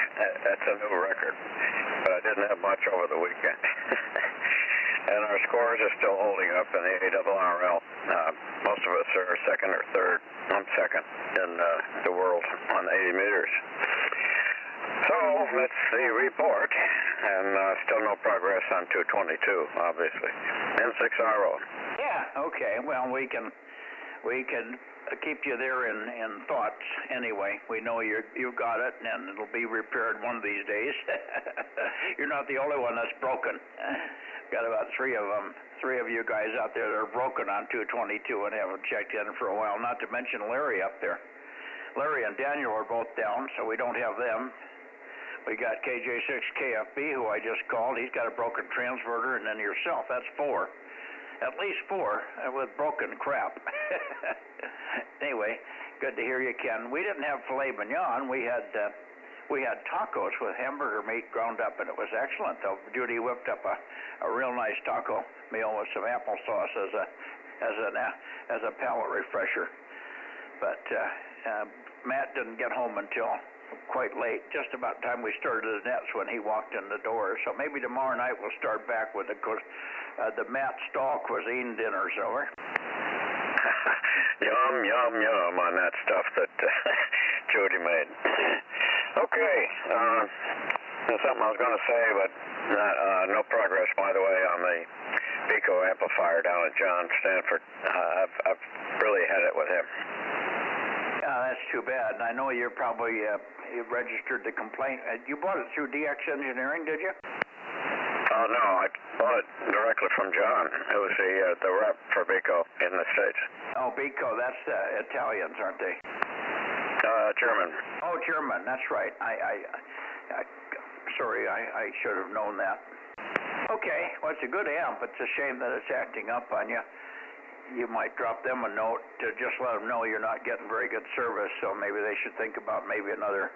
That's a new record. But I didn't have much over the weekend. And our scores are still holding up in the ARRL. Most of us are second or third. I'm second in the world on 80 meters. So that's the report, and still no progress on 222, obviously. N6RO. Yeah. Okay. Well, we can keep you there in thoughts anyway. We know you've got it, and it'll be repaired one of these days. You're not the only one that's broken. Got about three of you guys out there that are broken on 222 and haven't checked in for a while, not to mention Larry up there. Larry and Daniel are both down, so we don't have them. We got KJ6KFB, who I just called. He's got a broken transverter, and then yourself. That's 4. At least 4 with broken crap. Anyway, good to hear you, Ken. We didn't have filet mignon. We had tacos with hamburger meat ground up, and it was excellent. Though Judy whipped up a real nice taco meal with some applesauce as a palate refresher. But Matt didn't get home until quite late, just about the time we started the nets when he walked in the door. So maybe tomorrow night we'll start back with the Matt Stahl cuisine dinners. Over. Yum, yum, yum on that stuff that Jody made. Okay, there's something I was going to say, but no progress, by the way, on the Pico amplifier down at John Stanford. I've really had it with him. Yeah, that's too bad. And I know you're probably you registered the complaint. You bought it through DX Engineering, did you? Oh, no, I bought it directly from John, who was the rep for Pico in the States. Oh, Pico, that's Italians, aren't they? German. Oh, German, that's right. Sorry, I should have known that. Okay, well, it's a good amp. It's a shame that it's acting up on you. You might drop them a note to just let them know you're not getting very good service, so maybe they should think about maybe another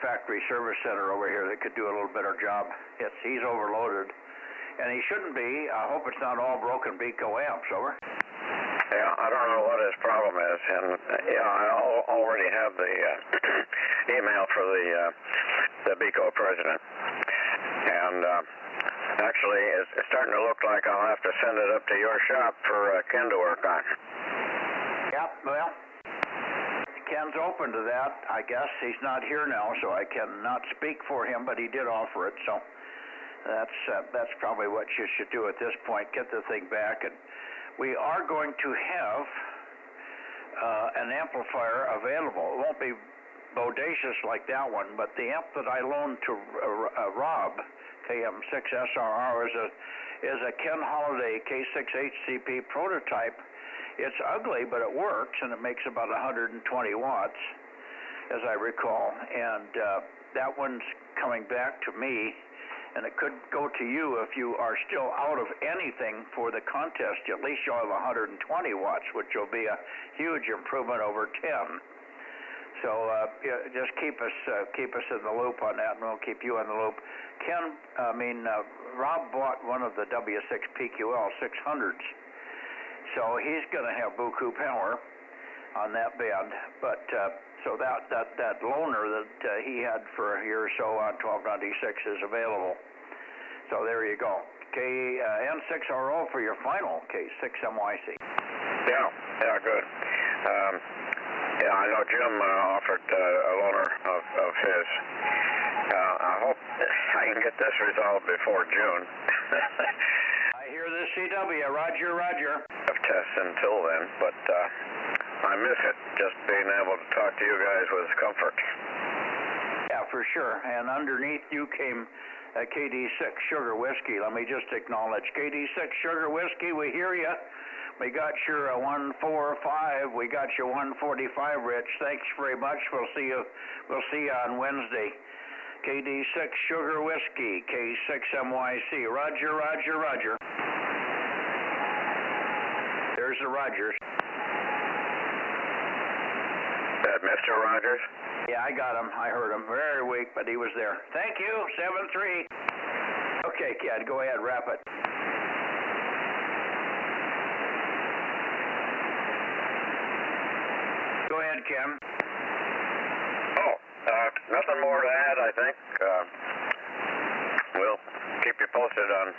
factory service center over here that could do a little better job. He's overloaded, and he shouldn't be. I hope it's not all broken Pico amps. Over. Yeah, I don't know what his problem is, and I already have the email for the Pico president, and actually it's starting to look like I'll have to send it up to your shop for Ken to work on. Yep, well, Ken's open to that, I guess. He's not here now, so I cannot speak for him, but he did offer it, so that's probably what you should do at this point, get the thing back. And we are going to have an amplifier available. It won't be bodacious like that one, but the amp that I loaned to Rob, KM6SRR, is a Ken Holiday K6HCP prototype. It's ugly, but it works, and it makes about 120 watts, as I recall. And that one's coming back to me, and it could go to you if you are still out of anything for the contest. At least you'll have 120 watts, which will be a huge improvement over 10. So just keep us in the loop on that, and we'll keep you in the loop. Rob bought one of the W6 PQL 600s, so he's going to have buku power on that band. But so that loaner that he had for a year or so on 1296 is available. So there you go. N6RO for your final K6MYC. Yeah, good. Yeah, I know Jim offered a loaner of his. I hope I can get this resolved before June. I hear the CW. Roger. Of tests until then, but I miss it. Just being able to talk to you guys was comfort. Yeah, for sure. And underneath you came KD6 Sugar Whiskey. Let me just acknowledge KD6 Sugar Whiskey. We hear you. We got your 145. We got your 145, Rich. Thanks very much. We'll see you on Wednesday. KD6 Sugar Whiskey, K6MYC. Roger. There's the Rogers. That Mr. Rogers? Yeah, I got him. I heard him. Very weak, but he was there. Thank you. 7-3. Okay, kid. Go ahead. Wrap it. Go ahead, Kim. Nothing more to add, I think. We'll keep you posted on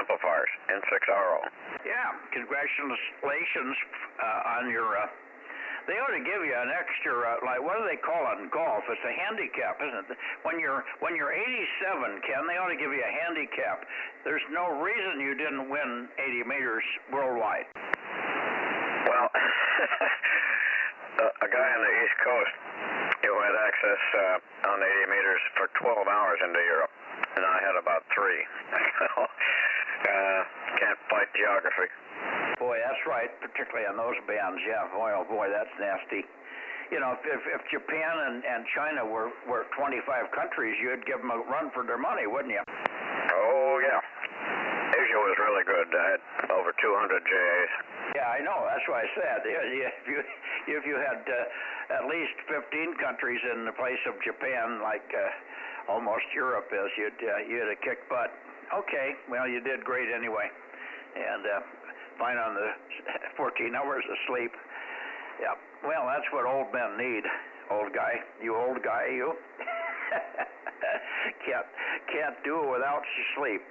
amplifiers, N6RO. Yeah, congratulations on your... they ought to give you an extra, what do they call it in golf? It's a handicap, isn't it? When you're 87, Ken, they ought to give you a handicap. There's no reason you didn't win 80 meters worldwide. Well, a guy on the East Coast who had access on 80 meters for 12 hours into Europe, and I had about 3. Can't fight geography. Boy, that's right, particularly on those bands. Yeah, boy, oh boy, that's nasty. you know, if Japan and China were 25 countries, you'd give them a run for their money, wouldn't you? Oh, yeah. Asia was really good. I had over 200 JAs. Yeah, I know. That's why I said if you had at least 15 countries in the place of Japan, like almost Europe is, you'd have kicked butt. Okay, well, you did great anyway, and fine on the 14 hours of sleep. Yeah, well, that's what old men need. Old guy, you. Can't do it without sleep.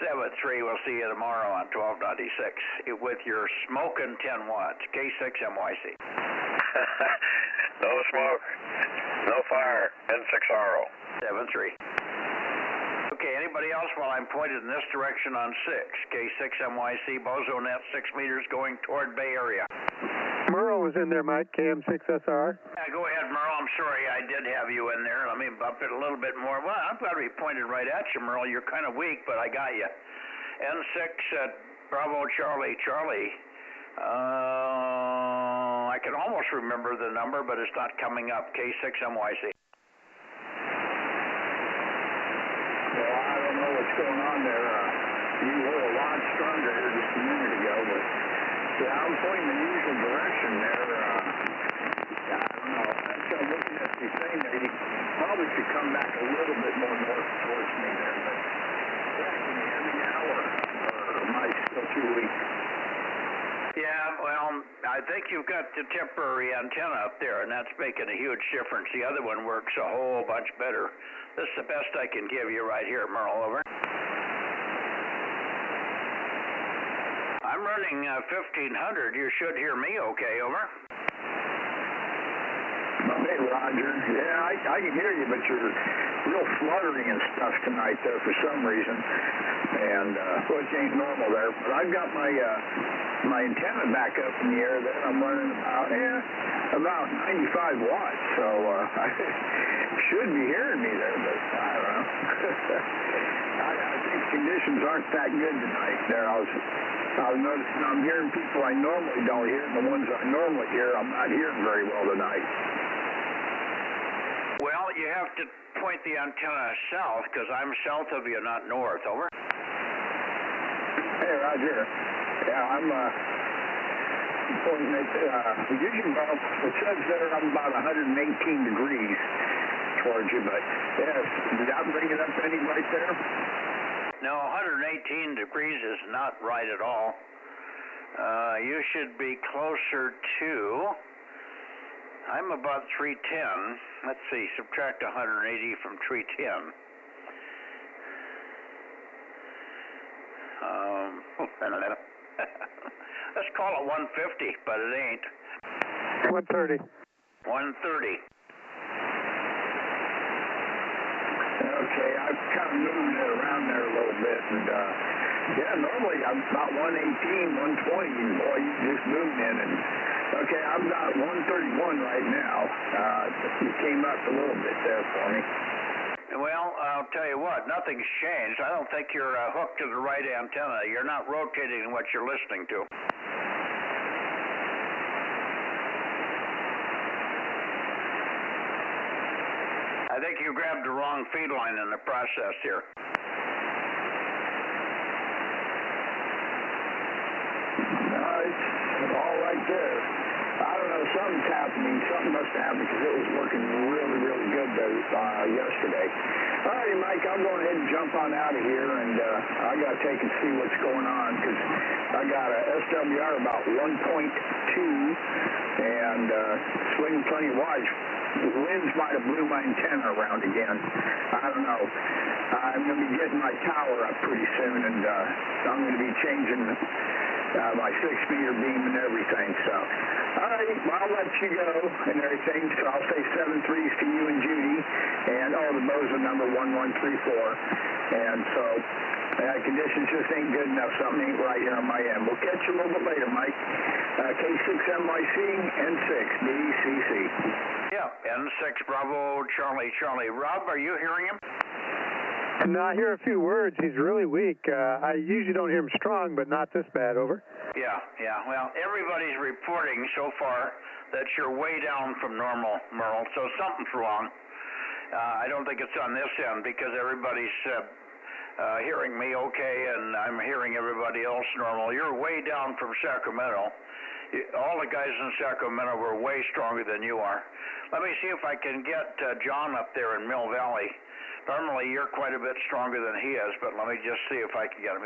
7-3, we'll see you tomorrow on 1296 with your smoking 10 watts, K6MYC. No smoke, no fire, N6RO. 7-3. Okay, anybody else while I'm pointed in this direction on 6, K6MYC, Bozo Net, 6 meters going toward Bay Area. Merle was in there, Mike, KM6SR. Yeah, go ahead, Merle. I'm sorry I did have you in there. Let me bump it a little bit more. Well, I'm glad we pointed right at you, Merle. You're kind of weak, but I got you. N6, Bravo, Charlie. I can almost remember the number, but it's not coming up. K6MYC. Well, I don't know what's going on there. You were a lot stronger here just a minute ago, but yeah, I'm pointing the usual direction there. I don't know. I'm looking at the thing there. You probably should come back a little bit more north towards me there, but yeah, can you hear me now, or am I still too weak? Yeah, well, I think you've got the temporary antenna up there, and that's making a huge difference. The other one works a whole bunch better. This is the best I can give you right here, Merle, over. I'm running 1500. You should hear me okay, over. Hey, Roger. Yeah, I can hear you, but you're real fluttering and stuff tonight there for some reason, and which ain't normal there. But I've got my antenna back up in the air there. I'm running about 95 watts, so I should be hearing me there, but I don't know. I think conditions aren't that good tonight there. I was noticing I'm hearing people I normally don't hear, and the ones I normally hear I'm not hearing very well tonight. Well, you have to point the antenna south, because I'm south of you, not north, over. Hey, Roger. Yeah, I'm pointing at, usually about, it says there I'm about 118 degrees towards you, but yes, did that bring it up any right there? No, 118 degrees is not right at all. You should be closer to, I'm about 310. Let's see, subtract 180 from 310. Let's call it 150, but it ain't. 130. 130. Okay, I've kind of moved it around there a little bit, and yeah, normally I'm about 118, 120, boy, you just moved in, and okay, I'm about 131 right now. You came up a little bit there for me. Well, I'll tell you what, nothing's changed. I don't think you're hooked to the right antenna. You're not rotating what you're listening to. I think you grabbed the wrong feed line in the process here. No, it's all right there. I don't know, something's happening. Something must have happened because it was working really, really good there yesterday. All right, Mike, I'll go ahead and jump on out of here, and I got to take and see what's going on because I got a SWR about 1.2 and swinging plenty wide. The winds might have blew my antenna around again. I don't know. I'm going to be getting my tower up pretty soon, and I'm going to be changing my 6-meter beam and everything. So, all right, well, I'll let you go and everything. So I'll say 7-3s to you and Judy, and the Bozo number 1134. And so, conditions just ain't good enough. Something ain't right here on my end. We'll catch you a little bit later, Mike. K6MYC, N6, BCC. Yeah, N6, Bravo, Charlie. Rob, are you hearing him? And I hear a few words. He's really weak. I usually don't hear him strong, but not this bad, over. Yeah. Well, everybody's reporting so far that you're way down from normal, Merle, so something's wrong. I don't think it's on this end because everybody's hearing me okay, and I'm hearing everybody else normal. You're way down from Sacramento. All the guys in Sacramento were way stronger than you are. Let me see if I can get John up there in Mill Valley. Normally, you're quite a bit stronger than he is, but let me just see if I can get him.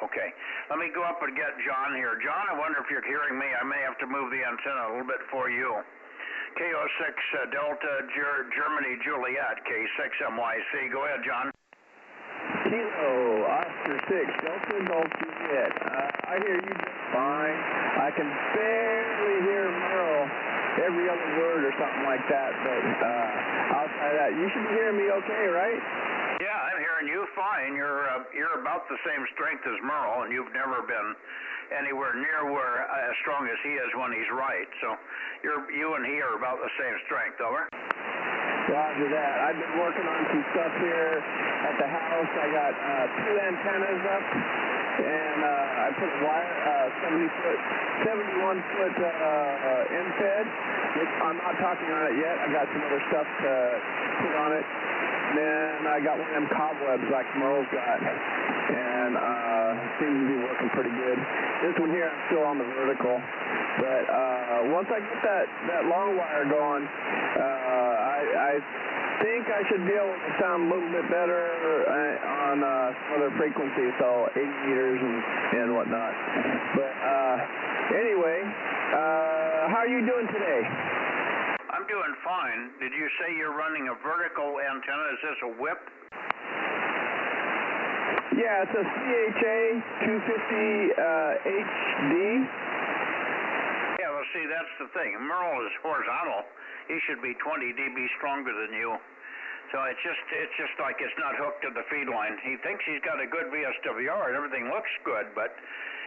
Okay. Let me go up and get John here. John, I wonder if you're hearing me. I may have to move the antenna a little bit for you. KO6 Delta Germany Juliet, K6MYC. Go ahead, John. Kilo Oscar 6 Delta Golf Juliet. I hear you just fine. I can barely hear Merle every other word or something like that, but outside of that, you should be hearing me okay, right? Yeah, I'm hearing you fine. You're about the same strength as Merle, and you've never been anywhere near where as strong as he is when he's right. So you and he are about the same strength. Over. Roger that. I've been working on some stuff here at the house. I got 2 antennas up, and I put a wire, 71-foot end-fed. I'm not talking on it yet. I got some other stuff to put on it. Then I got one of them cobwebs like Merle's got, and seems to be working pretty good. This one here, I'm still on the vertical, but once I get that long wire going, I think I should be able to sound a little bit better on some other frequencies, so 80 meters and whatnot. But anyway, how are you doing today? I'm doing fine. Did you say you're running a vertical antenna? Is this a whip? Yeah, it's a CHA 250 HD. Yeah, well, see, that's the thing. Merle is horizontal. He should be 20 dB stronger than you. So it's just like it's not hooked to the feed line. He thinks he's got a good VSWR and everything looks good, but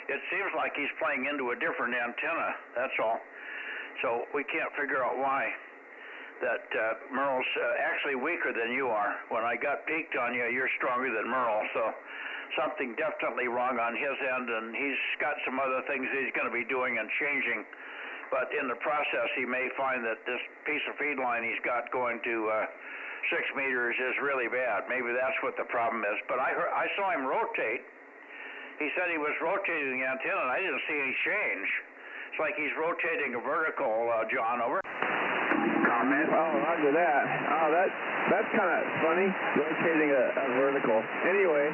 it seems like he's playing into a different antenna. That's all. So we can't figure out why that Merle's actually weaker than you are. When I got peaked on you, you're stronger than Merle. So something definitely wrong on his end, and he's got some other things he's going to be doing and changing. But in the process, he may find that this piece of feed line he's got going to 6 meters is really bad. Maybe that's what the problem is. But I saw him rotate. He said he was rotating the antenna, and I didn't see any change. It's like he's rotating a vertical, John, over. Comment? Oh, roger that. Oh, that's kind of funny, rotating a vertical. Anyway,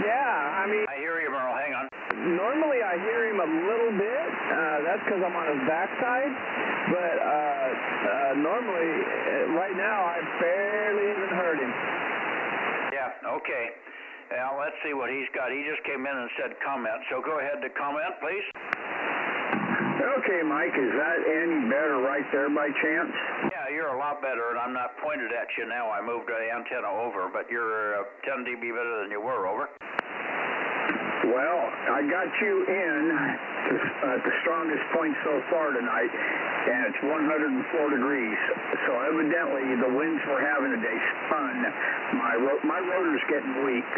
yeah, I mean... I hear you, Merle. Hang on. Normally I hear him a little bit. That's because I'm on his backside. But normally, right now, I barely even heard him. Yeah, okay. Well, let's see what he's got. He just came in and said comment. So go ahead to comment, please. Okay, Mike, is that any better right there by chance? Yeah, you're a lot better, and I'm not pointed at you now. I moved the antenna over, but you're 10 dB better than you were, over. Well, I got you in at the strongest point so far tonight, and it's 104 degrees. So evidently the winds we're having today spun. My rotor's getting weak,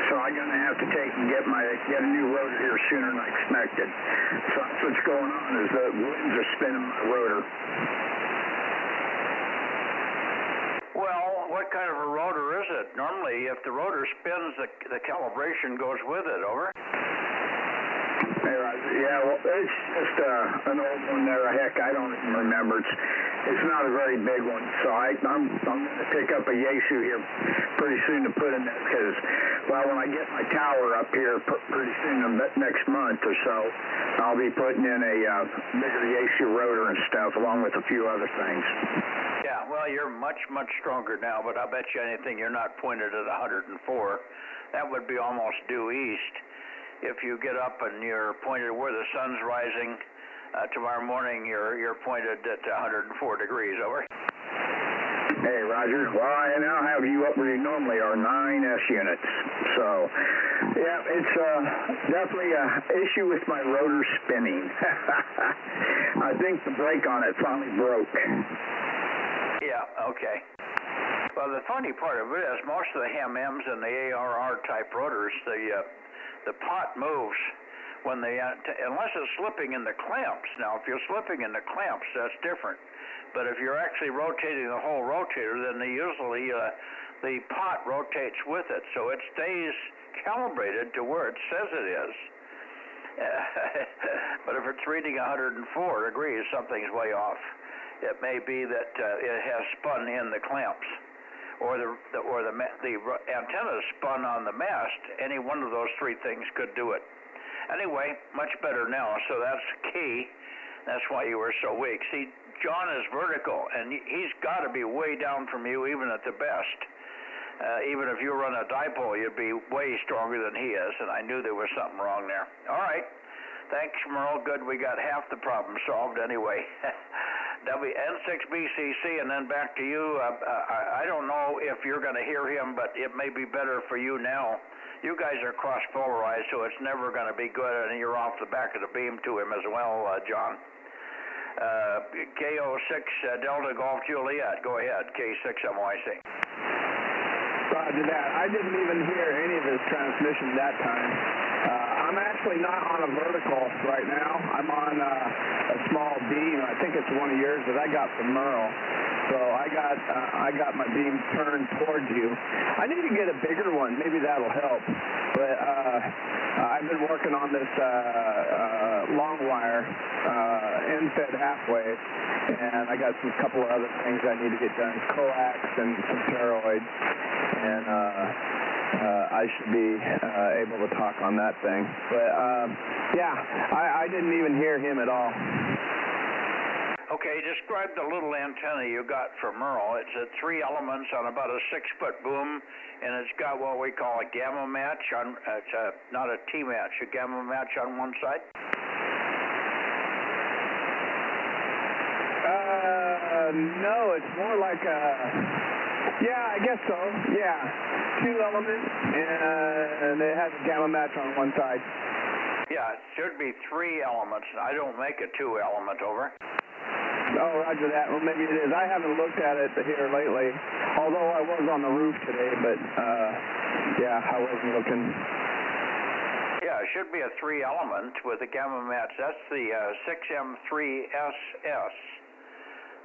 so I'm going to have to take and get a new rotor here sooner than I expected. So that's what's going on, is the winds are spinning my rotor. Well, what kind of a rotor is it? Normally, if the rotor spins, the calibration goes with it, over. Yeah, well, it's just an old one there. Heck, I don't even remember. It's not a very big one, so I'm going to pick up a Yaesu here pretty soon to put in there because, well, when I get my tower up here pretty soon, next month or so, I'll be putting in a bigger Yaesu rotor and stuff along with a few other things. Yeah, well, you're much, much stronger now, but I bet you anything you're not pointed at 104. That would be almost due east. If you get up and you're pointed where the sun's rising, tomorrow morning you're pointed at 104 degrees, over. Hey, Roger. Well, I now have you up where you normally are, 9 S units. So, yeah, it's definitely an issue with my rotor spinning. I think the brake on it finally broke. Yeah, okay. Well, the funny part of it is most of the HMMs and the ARR type rotors, the pot moves unless it's slipping in the clamps. Now, if you're slipping in the clamps, that's different. But if you're actually rotating the whole rotator, then usually the pot rotates with it, so it stays calibrated to where it says it is. But if it's reading 104 degrees, something's way off. It may be that it has spun in the clamps, or the antenna is spun on the mast. Any one of those three things could do it. Anyway, much better now, so that's key. That's why you were so weak. See, John is vertical, and he's got to be way down from you even at the best. Even if you run a dipole, you'd be way stronger than he is, and I knew there was something wrong there. All right. Thanks, Merle. Good. We got half the problem solved anyway. N6BCC, and then back to you. I don't know if you're going to hear him, but it may be better for you now. You guys are cross-polarized, so it's never going to be good, and you're off the back of the beam to him as well, John. KO6 Delta Golf Juliet. Go ahead, K6MYC. Roger that. I didn't even hear any of his transmission that time. I'm actually not on a vertical right now. I'm on a small beam. I think it's one of yours that I got from Merle. So I got my beam turned towards you. I need to get a bigger one. Maybe that'll help. But I've been working on this long wire end-fed halfway, and I got a couple of other things I need to get done, coax and some toroid, and I should be able to talk on that thing. But yeah, I didn't even hear him at all. Okay, describe the little antenna you got from Merle. It's at 3 elements on about a 6-foot boom, and it's got what we call a gamma match on. It's not a T match, a gamma match on one side. No, it's more like a. Yeah, I guess so. Yeah, 2 elements, and it has a gamma match on one side. Yeah, it should be 3 elements. I don't make a 2 element over. Oh, roger that. Well, maybe it is. I haven't looked at it here lately, although I was on the roof today, but yeah, I wasn't looking. Yeah, it should be a 3 element with a gamma match. That's the 6M3SS.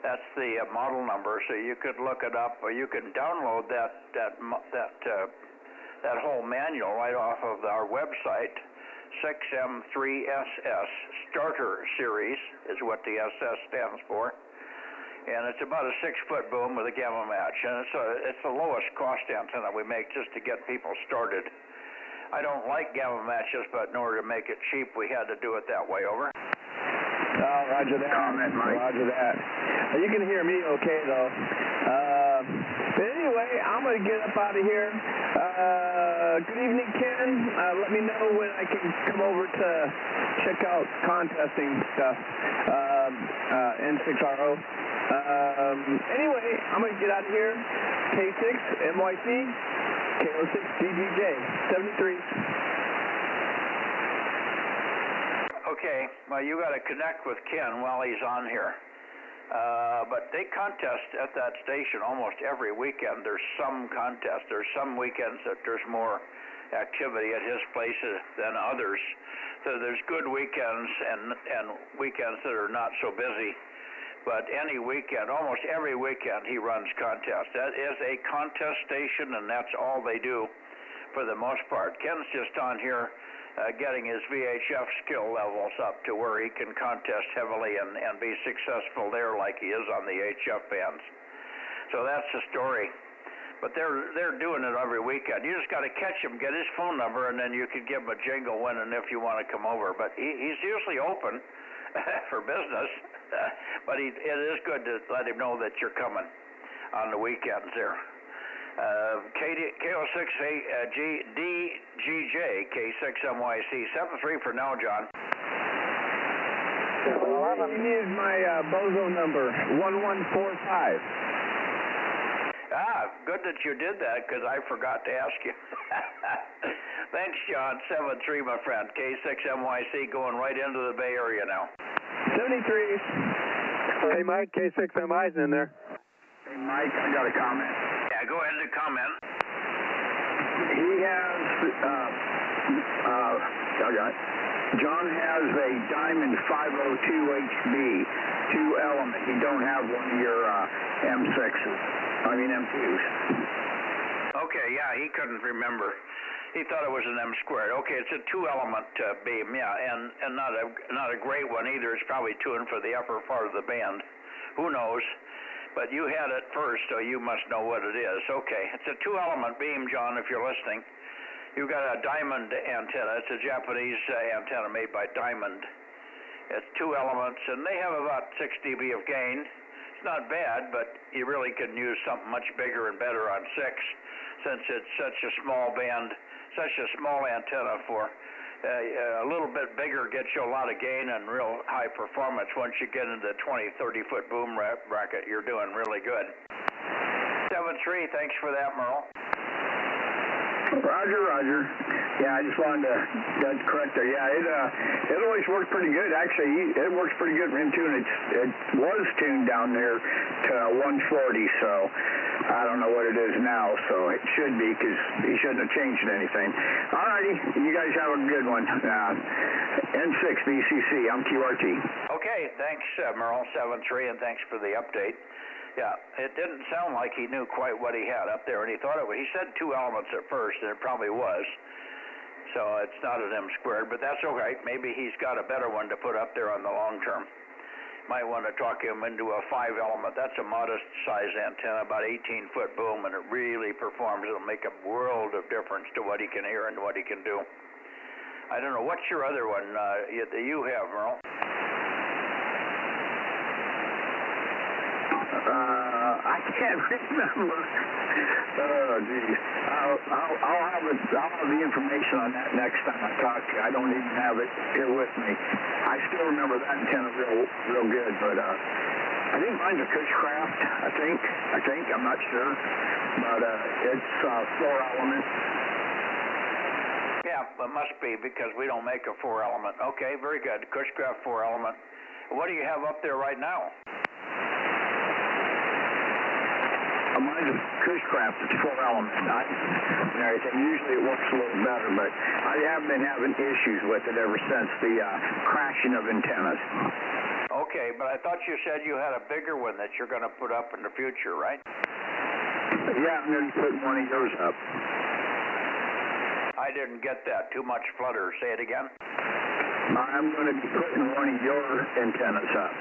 That's the model number, so you could look it up, or you can download that whole manual right off of our website. 6M3SS starter series is what the SS stands for, and it's about a 6-foot boom with a gamma match, and it's the lowest cost antenna we make just to get people started. I don't like gamma matches, but in order to make it cheap, we had to do it that way. Over. Oh, roger that. Comment, Mike. Roger that. You can hear me okay, though. But anyway, I'm going to get up out of here. Good evening, Ken. Let me know when I can come over to check out contesting stuff, N6RO. Anyway, I'm going to get out of here. K6, MYC, KO6, DGJ, 73. Okay, well, you got to connect with Ken while he's on here. But they contest at that station almost every weekend. There's some contest. There's some weekends that there's more activity at his places than others. So there's good weekends and weekends that are not so busy. But any weekend, almost every weekend, he runs contests. That is a contest station, and that's all they do for the most part. Ken's just on here getting his VHF skill levels up to where he can contest heavily and be successful there like he is on the HF bands. So that's the story. But they're doing it every weekend. You just got to catch him, get his phone number, and then you can give him a jingle when and if you want to come over. But he's usually open for business. But it is good to let him know that you're coming on the weekends there. KO6DGJ, K6MYC, 73 for now, John. You need my Bozo number, 1145. Good that you did that, because I forgot to ask you. Thanks, John. 73, my friend. K6MYC going right into the Bay Area now. 73. Hey, Mike, K6MI's in there. Hey, Mike, I got a comment. Yeah, go ahead and comment. He has, John has a Diamond 502HB, 2-element. You don't have one of your M2s. Okay, yeah, he couldn't remember. He thought it was an M squared. Okay, it's a 2-element beam, yeah, and not a great one either. It's probably tuned for the upper part of the band. Who knows? But you had it first, so you must know what it is. Okay, it's a 2-element beam, John, if you're listening. You've got a Diamond antenna. It's a Japanese antenna made by Diamond. It's 2 elements, and they have about 6 dB of gain. It's not bad, but you really can use something much bigger and better on 6, since it's such a small band, such a small antenna for a little bit bigger gets you a lot of gain and real high performance. Once you get into the 20, 30-foot boom bracket, you're doing really good. 7-3, thanks for that, Merle. Roger. Yeah, I just wanted to correct there. Yeah, it always worked pretty good. Actually, it works pretty good for him too, and it was tuned down there to 140, so I don't know what it is now, so it should be, because he shouldn't have changed anything. All righty, you guys have a good one. N6 BCC, I'm QRT. Okay, thanks, Merle, 7-3, and thanks for the update. Yeah, it didn't sound like he knew quite what he had up there, and he thought it was. He said 2 elements at first, and it probably was. So it's not an M squared, but that's okay. Maybe he's got a better one to put up there on the long term. Might want to talk him into a 5-element. That's a modest size antenna, about 18-foot boom, and it really performs. It'll make a world of difference to what he can hear and what he can do. I don't know. What's your other one that you have, Merle? I can't remember. Oh, geez. I'll have the information on that next time I talk to you. I don't even have it here with me. I still remember that antenna real good, but I think mine's a Cushcraft. I think. I'm not sure, but it's 4-element. Yeah, it must be, because we don't make a 4-element. Okay, very good. Cushcraft 4-element. What do you have up there right now? Mine's a Cushcraft. It's 4-element. And everything. Usually it works a little better, but I have been having issues with it ever since the crashing of antennas. Okay, but I thought you said you had a bigger one that you're going to put up in the future, right? Yeah, I'm going to put one of yours up. I didn't get that. Too much flutter. Say it again. I'm going to be putting one of your antennas up.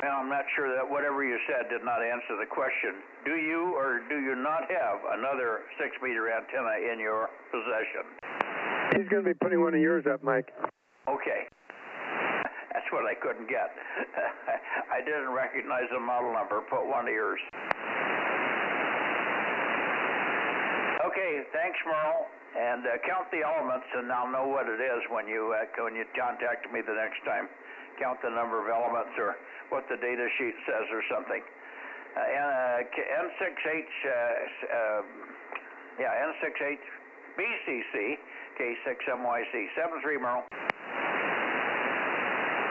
I'm not sure that whatever you said did not answer the question. Do you or do you not have another 6-meter antenna in your possession? He's going to be putting one of yours up, Mike. Okay. That's what I couldn't get. I didn't recognize the model number. Put one of yours. Okay, thanks, Merle. And count the elements, and I'll know what it is when you contact me the next time. Count the number of elements or what the data sheet says or something. N68, N68 BCC, K6MYC, 7-3, Merle.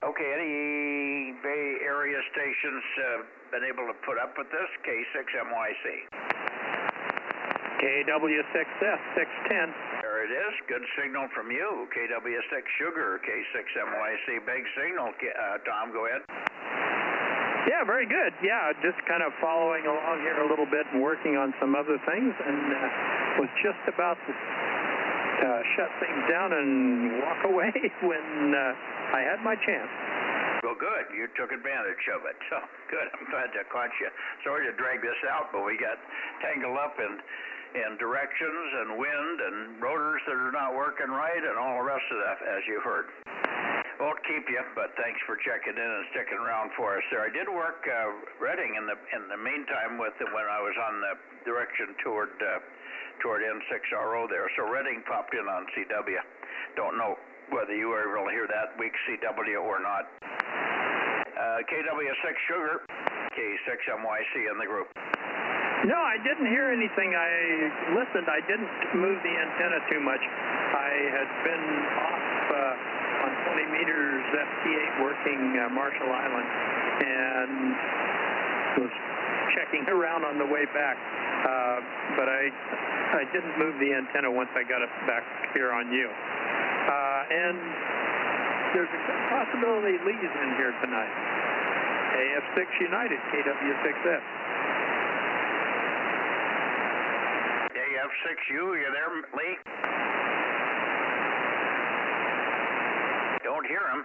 Okay, any Bay Area stations been able to put up with this? K6MYC. KW6S, 610. There it is. Good signal from you. KW6 Sugar, K6MYC. Big signal. Tom, go ahead. Yeah, very good. Yeah, just kind of following along here a little bit and working on some other things, and was just about to shut things down and walk away when I had my chance. Well, good. You took advantage of it. So, good. I'm glad I caught you. Sorry to drag this out, but we got tangled up in directions and wind and rotors that are not working right and all the rest of that, as you heard. Won't keep you, but thanks for checking in and sticking around for us there. I did work Reading in the meantime when I was on the direction toward N6RO there. So Reading popped in on CW. Don't know whether you were able to hear that week's CW or not. KW6 Sugar, K6MYC in the group. No, I didn't hear anything. I listened. I didn't move the antenna too much. I had been off on 20 meters FT8 working Marshall Island and was checking around on the way back. But I didn't move the antenna once I got it back here on you. And there's a good possibility Lee's in here tonight. AF6 United, KW6S. AF6U, you there, Lee? Don't hear him.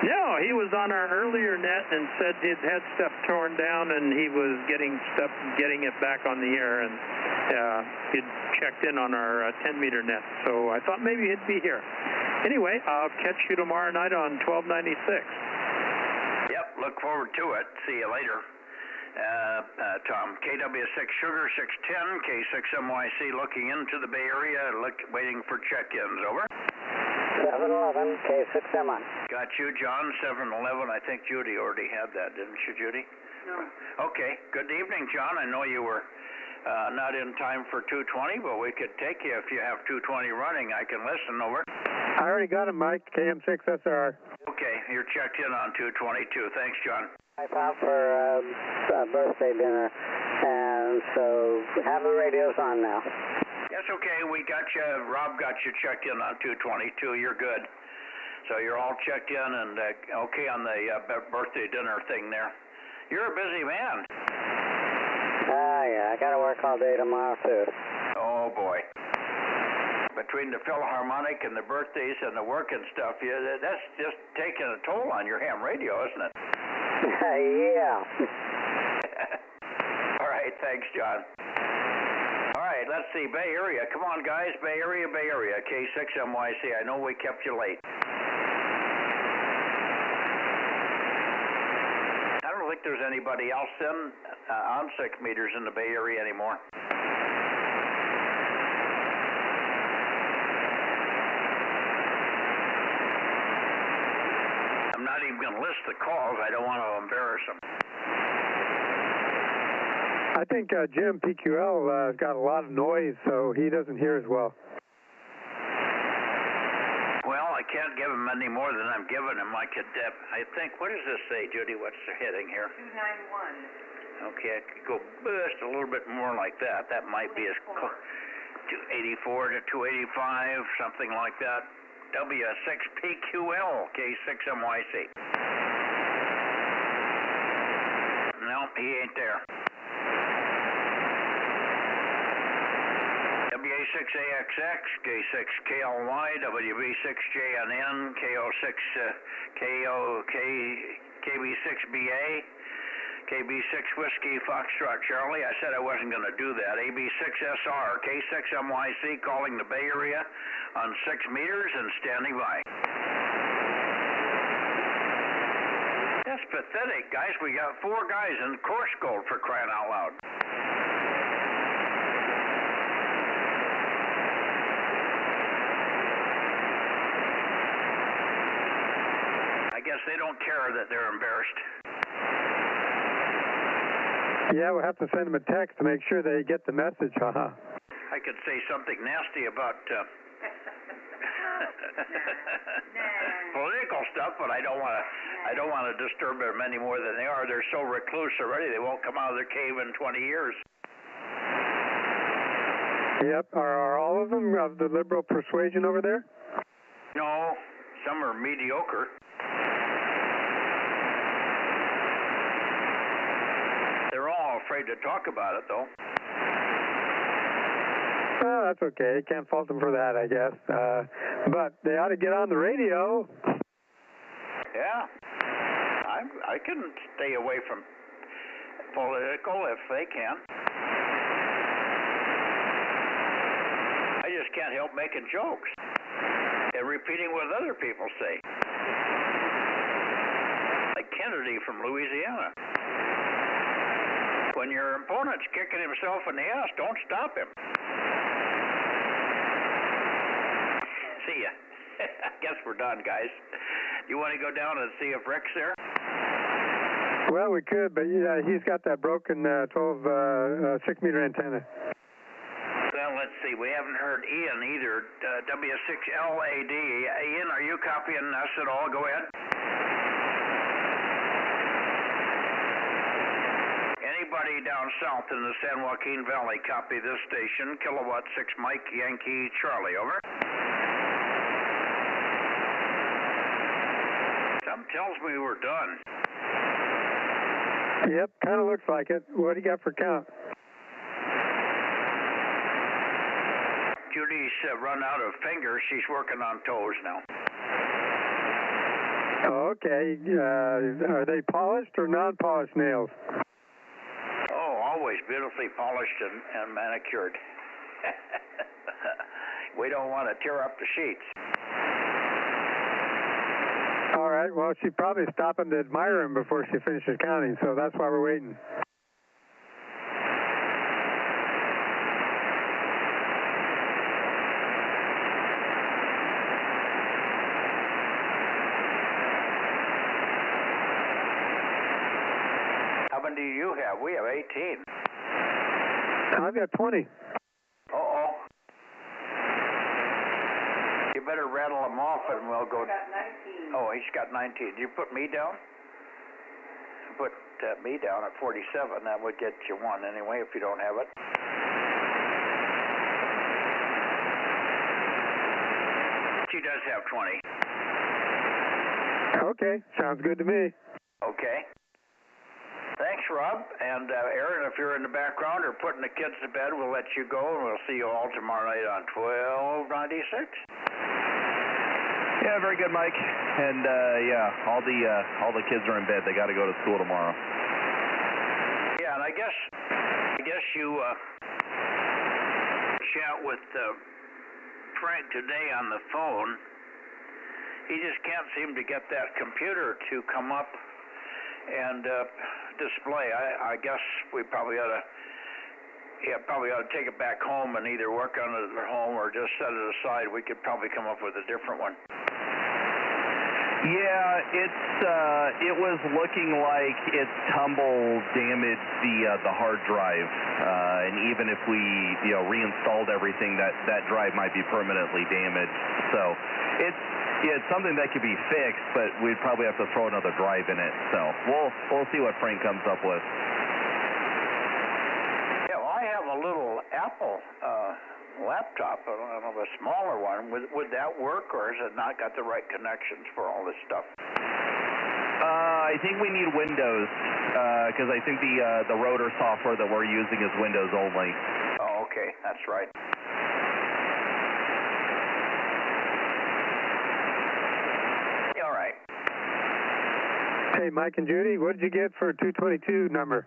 No, he was on our earlier net and said he'd had stuff torn down and he was getting it back on the air, and he'd checked in on our 10-meter net. So I thought maybe he'd be here. Anyway, I'll catch you tomorrow night on 1296. Yep, look forward to it. See you later. Tom, KW6 Sugar 610, K6MYC looking into the Bay Area, waiting for check-ins. Over. 711, K6MI. Got you, John. 711. I think Judy already had that, didn't you, Judy? No. Okay. Good evening, John. I know you were not in time for 220, but we could take you if you have 220 running. I can listen. Over. I already got him, Mike. KM6SR. Okay. You're checked in on 222. Thanks, John. I out for a birthday dinner, and so have the radios on now. That's okay. We got you. Rob got you checked in on 222. You're good. So you're all checked in and okay on the birthday dinner thing there. You're a busy man. Yeah. I got to work all day tomorrow, too. Oh, boy. Between the Philharmonic and the birthdays and the work and stuff, that's just taking a toll on your ham radio, isn't it? Yeah. All right. Thanks, John. All right, let's see. Bay Area. Come on, guys. Bay Area, Bay Area. K6MYC. I know we kept you late. I don't think there's anybody else on 6 meters in the Bay Area anymore. I'm not even going to list the calls. I don't want to embarrass them. I think Jim PQL has got a lot of noise, so he doesn't hear as well. Well, I can't give him any more than I'm giving him. I think, what does this say, Judy? What's the heading here? 291. Okay, I could go just a little bit more like that. That might be as close. 284 to 285, something like that. W6PQL, K6MYC. No, he ain't there. WA6AXX, K6KLY, WB6JNN, KB6BA, KB6 Whiskey Foxtrot Charlie. I said I wasn't going to do that. AB6SR, K6MYC calling the Bay Area on 6 meters and standing by. That's pathetic, guys. We got 4 guys in course gold for crying out loud. I guess they don't care that they're embarrassed. Yeah, we'll have to send them a text to make sure they get the message, haha. I could say something nasty about political stuff, but I don't want to disturb them any more than they are. They're so recluse already; they won't come out of their cave in 20 years. Yep. Are all of them of the liberal persuasion over there? No, some are mediocre. They're all afraid to talk about it, though. Well, that's okay. Can't fault them for that, I guess. But they ought to get on the radio. Yeah. I can stay away from political if they can. I just can't help making jokes and repeating what other people say. Like Kennedy from Louisiana. When your opponent's kicking himself in the ass, don't stop him. See ya. I guess we're done, guys. You want to go down and see if Rick's there? Well, we could, but yeah, he's got that broken 6-meter antenna. Well, let's see. We haven't heard Ian either. W6LAD. Ian, are you copying us at all? Go ahead. Everybody down south in the San Joaquin Valley, copy this station. Kilowatt 6 Mike Yankee Charlie, over. Something tells me we're done. Yep, kind of looks like it. What do you got for count? Judy's run out of fingers. She's working on toes now. Okay. Are they polished or non-polished nails? Oh, always beautifully polished and manicured. We don't want to tear up the sheets. All right. Well, she's probably stopping to admire him before she finishes counting, so that's why we're waiting. How many do you have? We have 18. I've got 20. Uh-oh. You better rattle them off and we'll go. I've got 19. Oh, he's got 19. You put me down? Put me down at 47. That would get you one anyway if you don't have it. She does have 20. Okay. Sounds good to me. Okay. Thanks, Rob. And Aaron, if you're in the background or putting the kids to bed, we'll let you go, and we'll see you all tomorrow night on 1296. Yeah, very good, Mike. And yeah, all the kids are in bed. They got to go to school tomorrow. Yeah, and I guess you chat with Frank today on the phone. He just can't seem to get that computer to come up and display. I guess we probably ought to take it back home and either work on it at home or just set it aside. We could probably come up with a different one. Yeah, it was looking like it damaged the hard drive, and even if we reinstalled everything, that drive might be permanently damaged. So it's something that could be fixed, but we'd probably have to throw another drive in it. So we'll see what Frank comes up with. Yeah, well, I have a little Apple laptop, a smaller one. Would that work, or has it not got the right connections for all this stuff? I think we need Windows, because I think the rotor software that we're using is Windows only. Oh, okay, that's right. All right. Hey, Mike and Judy, what did you get for 222 number?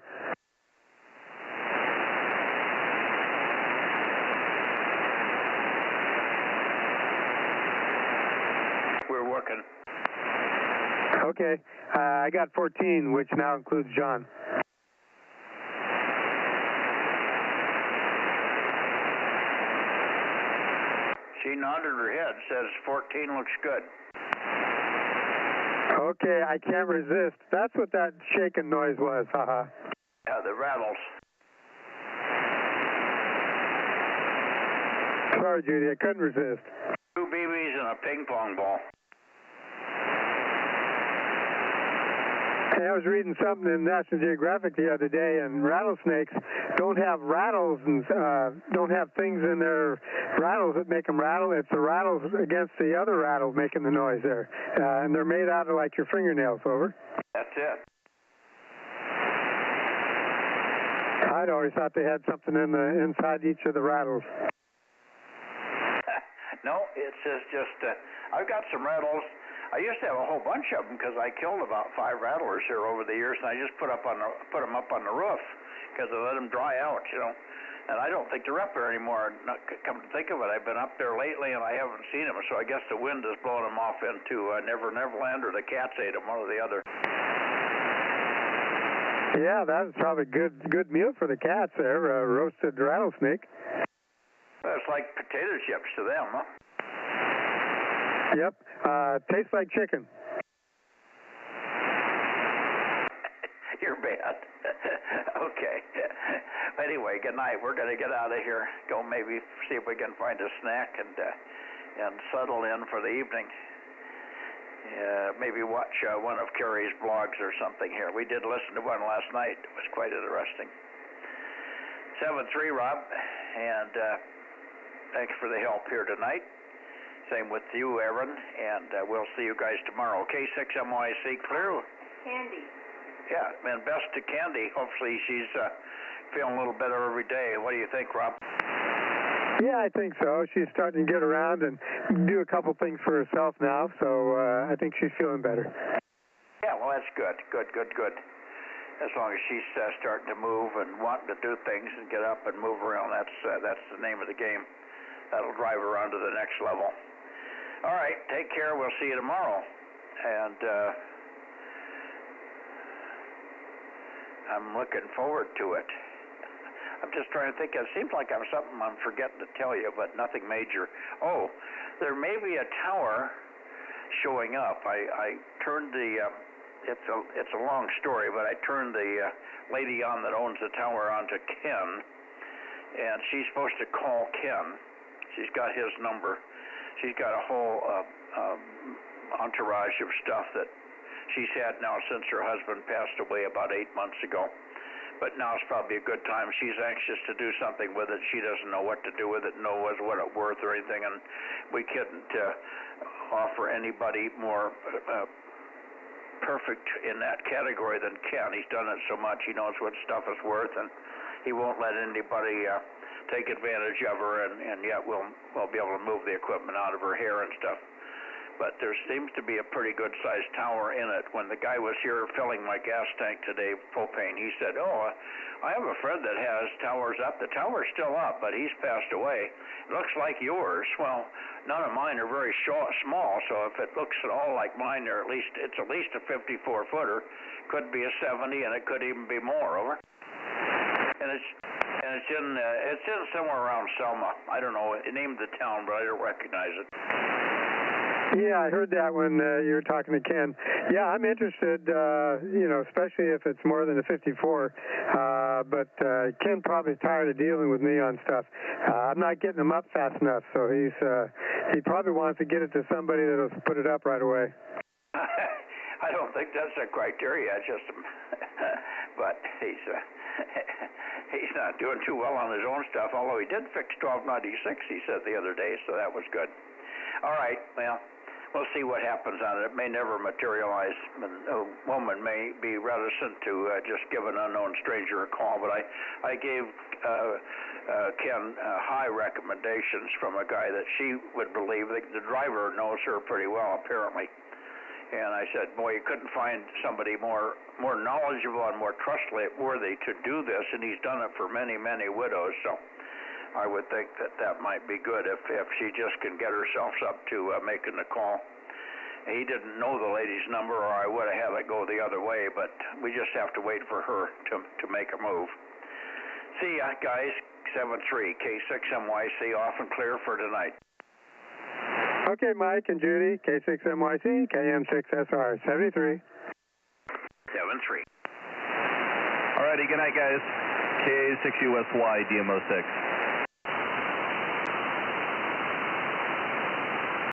We're working. Okay. I got 14, which now includes John. She nodded her head, says 14 looks good. Okay, I can't resist. That's what that shaking noise was, haha. Yeah, the rattles. Sorry, Judy, I couldn't resist. 2 BBs and a ping pong ball. Hey, I was reading something in National Geographic the other day, and rattlesnakes don't have rattles and don't have things in their rattles that make them rattle. It's the rattles against the other rattle making the noise there. And they're made out of like your fingernails, over. That's it. I'd always thought they had something inside each of the rattles. No, it's just I've got some rattles. I used to have a whole bunch of them because I killed about 5 rattlers here over the years, and I just put them up on the roof because I let them dry out, And I don't think they're up there anymore. Come to think of it, I've been up there lately and I haven't seen them, so I guess the wind is blowing them off into Neverland, or the cats ate them, one or the other. Yeah, that was probably good meal for the cats there, roasted rattlesnake. Well, it's like potato chips to them, huh? Yep, tastes like chicken. You're bad. Okay. Anyway, good night. We're going to get out of here. Go maybe see if we can find a snack and settle in for the evening. maybe watch one of Kerry's blogs or something here. We did listen to one last night. It was quite interesting. 7-3, Rob, and thanks for the help here tonight. Same with you, Aaron, and we'll see you guys tomorrow. K6MYC, clear? Candy. Yeah, and best to Candy. Hopefully she's feeling a little better every day. What do you think, Rob? Yeah, I think so. She's starting to get around and do a couple things for herself now, so I think she's feeling better. Yeah, well, that's good. Good. As long as she's starting to move and wanting to do things and get up and move around, that's the name of the game. That'll drive her on to the next level. All right, take care. We'll see you tomorrow. And I'm looking forward to it. I'm just trying to think. It seems like I'm forgetting to tell you, but nothing major. Oh, there may be a tower showing up. I turned the. It's a long story, but I turned the lady on that owns the tower onto Ken, and she's supposed to call Ken. She's got his number. She's got a whole entourage of stuff that she's had now since her husband passed away about 8 months ago. But now it's probably a good time. She's anxious to do something with it. She doesn't know what to do with it, what it's worth or anything, and we couldn't offer anybody more perfect in that category than Ken. He's done it so much. He knows what stuff is worth, and he won't let anybody take advantage of her, and yet we'll be able to move the equipment out of her hair and stuff. But there seems to be a pretty good-sized tower in it. When the guy was here filling my gas tank today, propane, he said, oh, I have a friend that has towers up. The tower's still up, but he's passed away. It looks like yours. Well, none of mine are very small, so if it looks at all like mine, it's at least a 54-footer. Could be a 70, and it could even be more, over. And it's in somewhere around Selma. I don't know. It named the town, but I don't recognize it. Yeah, I heard that when you were talking to Ken. Yeah, I'm interested, especially if it's more than a 54. But Ken probably is tired of dealing with me on stuff. I'm not getting him up fast enough, so he probably wants to get it to somebody that'll put it up right away. I don't think that's a criteria. But he's not doing too well on his own stuff. Although he did fix 1296, he said the other day, so that was good. All right, well, we'll see what happens on it. It may never materialize. A woman may be reticent to just give an unknown stranger a call, but I gave Ken high recommendations from a guy that she would believe. The driver knows her pretty well, apparently. And I said, boy, you couldn't find somebody more knowledgeable and more trustworthy to do this, and he's done it for many, many widows, so I would think that might be good if she just can get herself up to making the call. He didn't know the lady's number, or I would have had it go the other way, but we just have to wait for her to make a move. See ya, guys. 7-3, K6MYC, off and clear for tonight. Okay, Mike and Judy, K6MYC, KM6SR, 73. 7-3. All righty, good night, guys. K6USY, DMO6.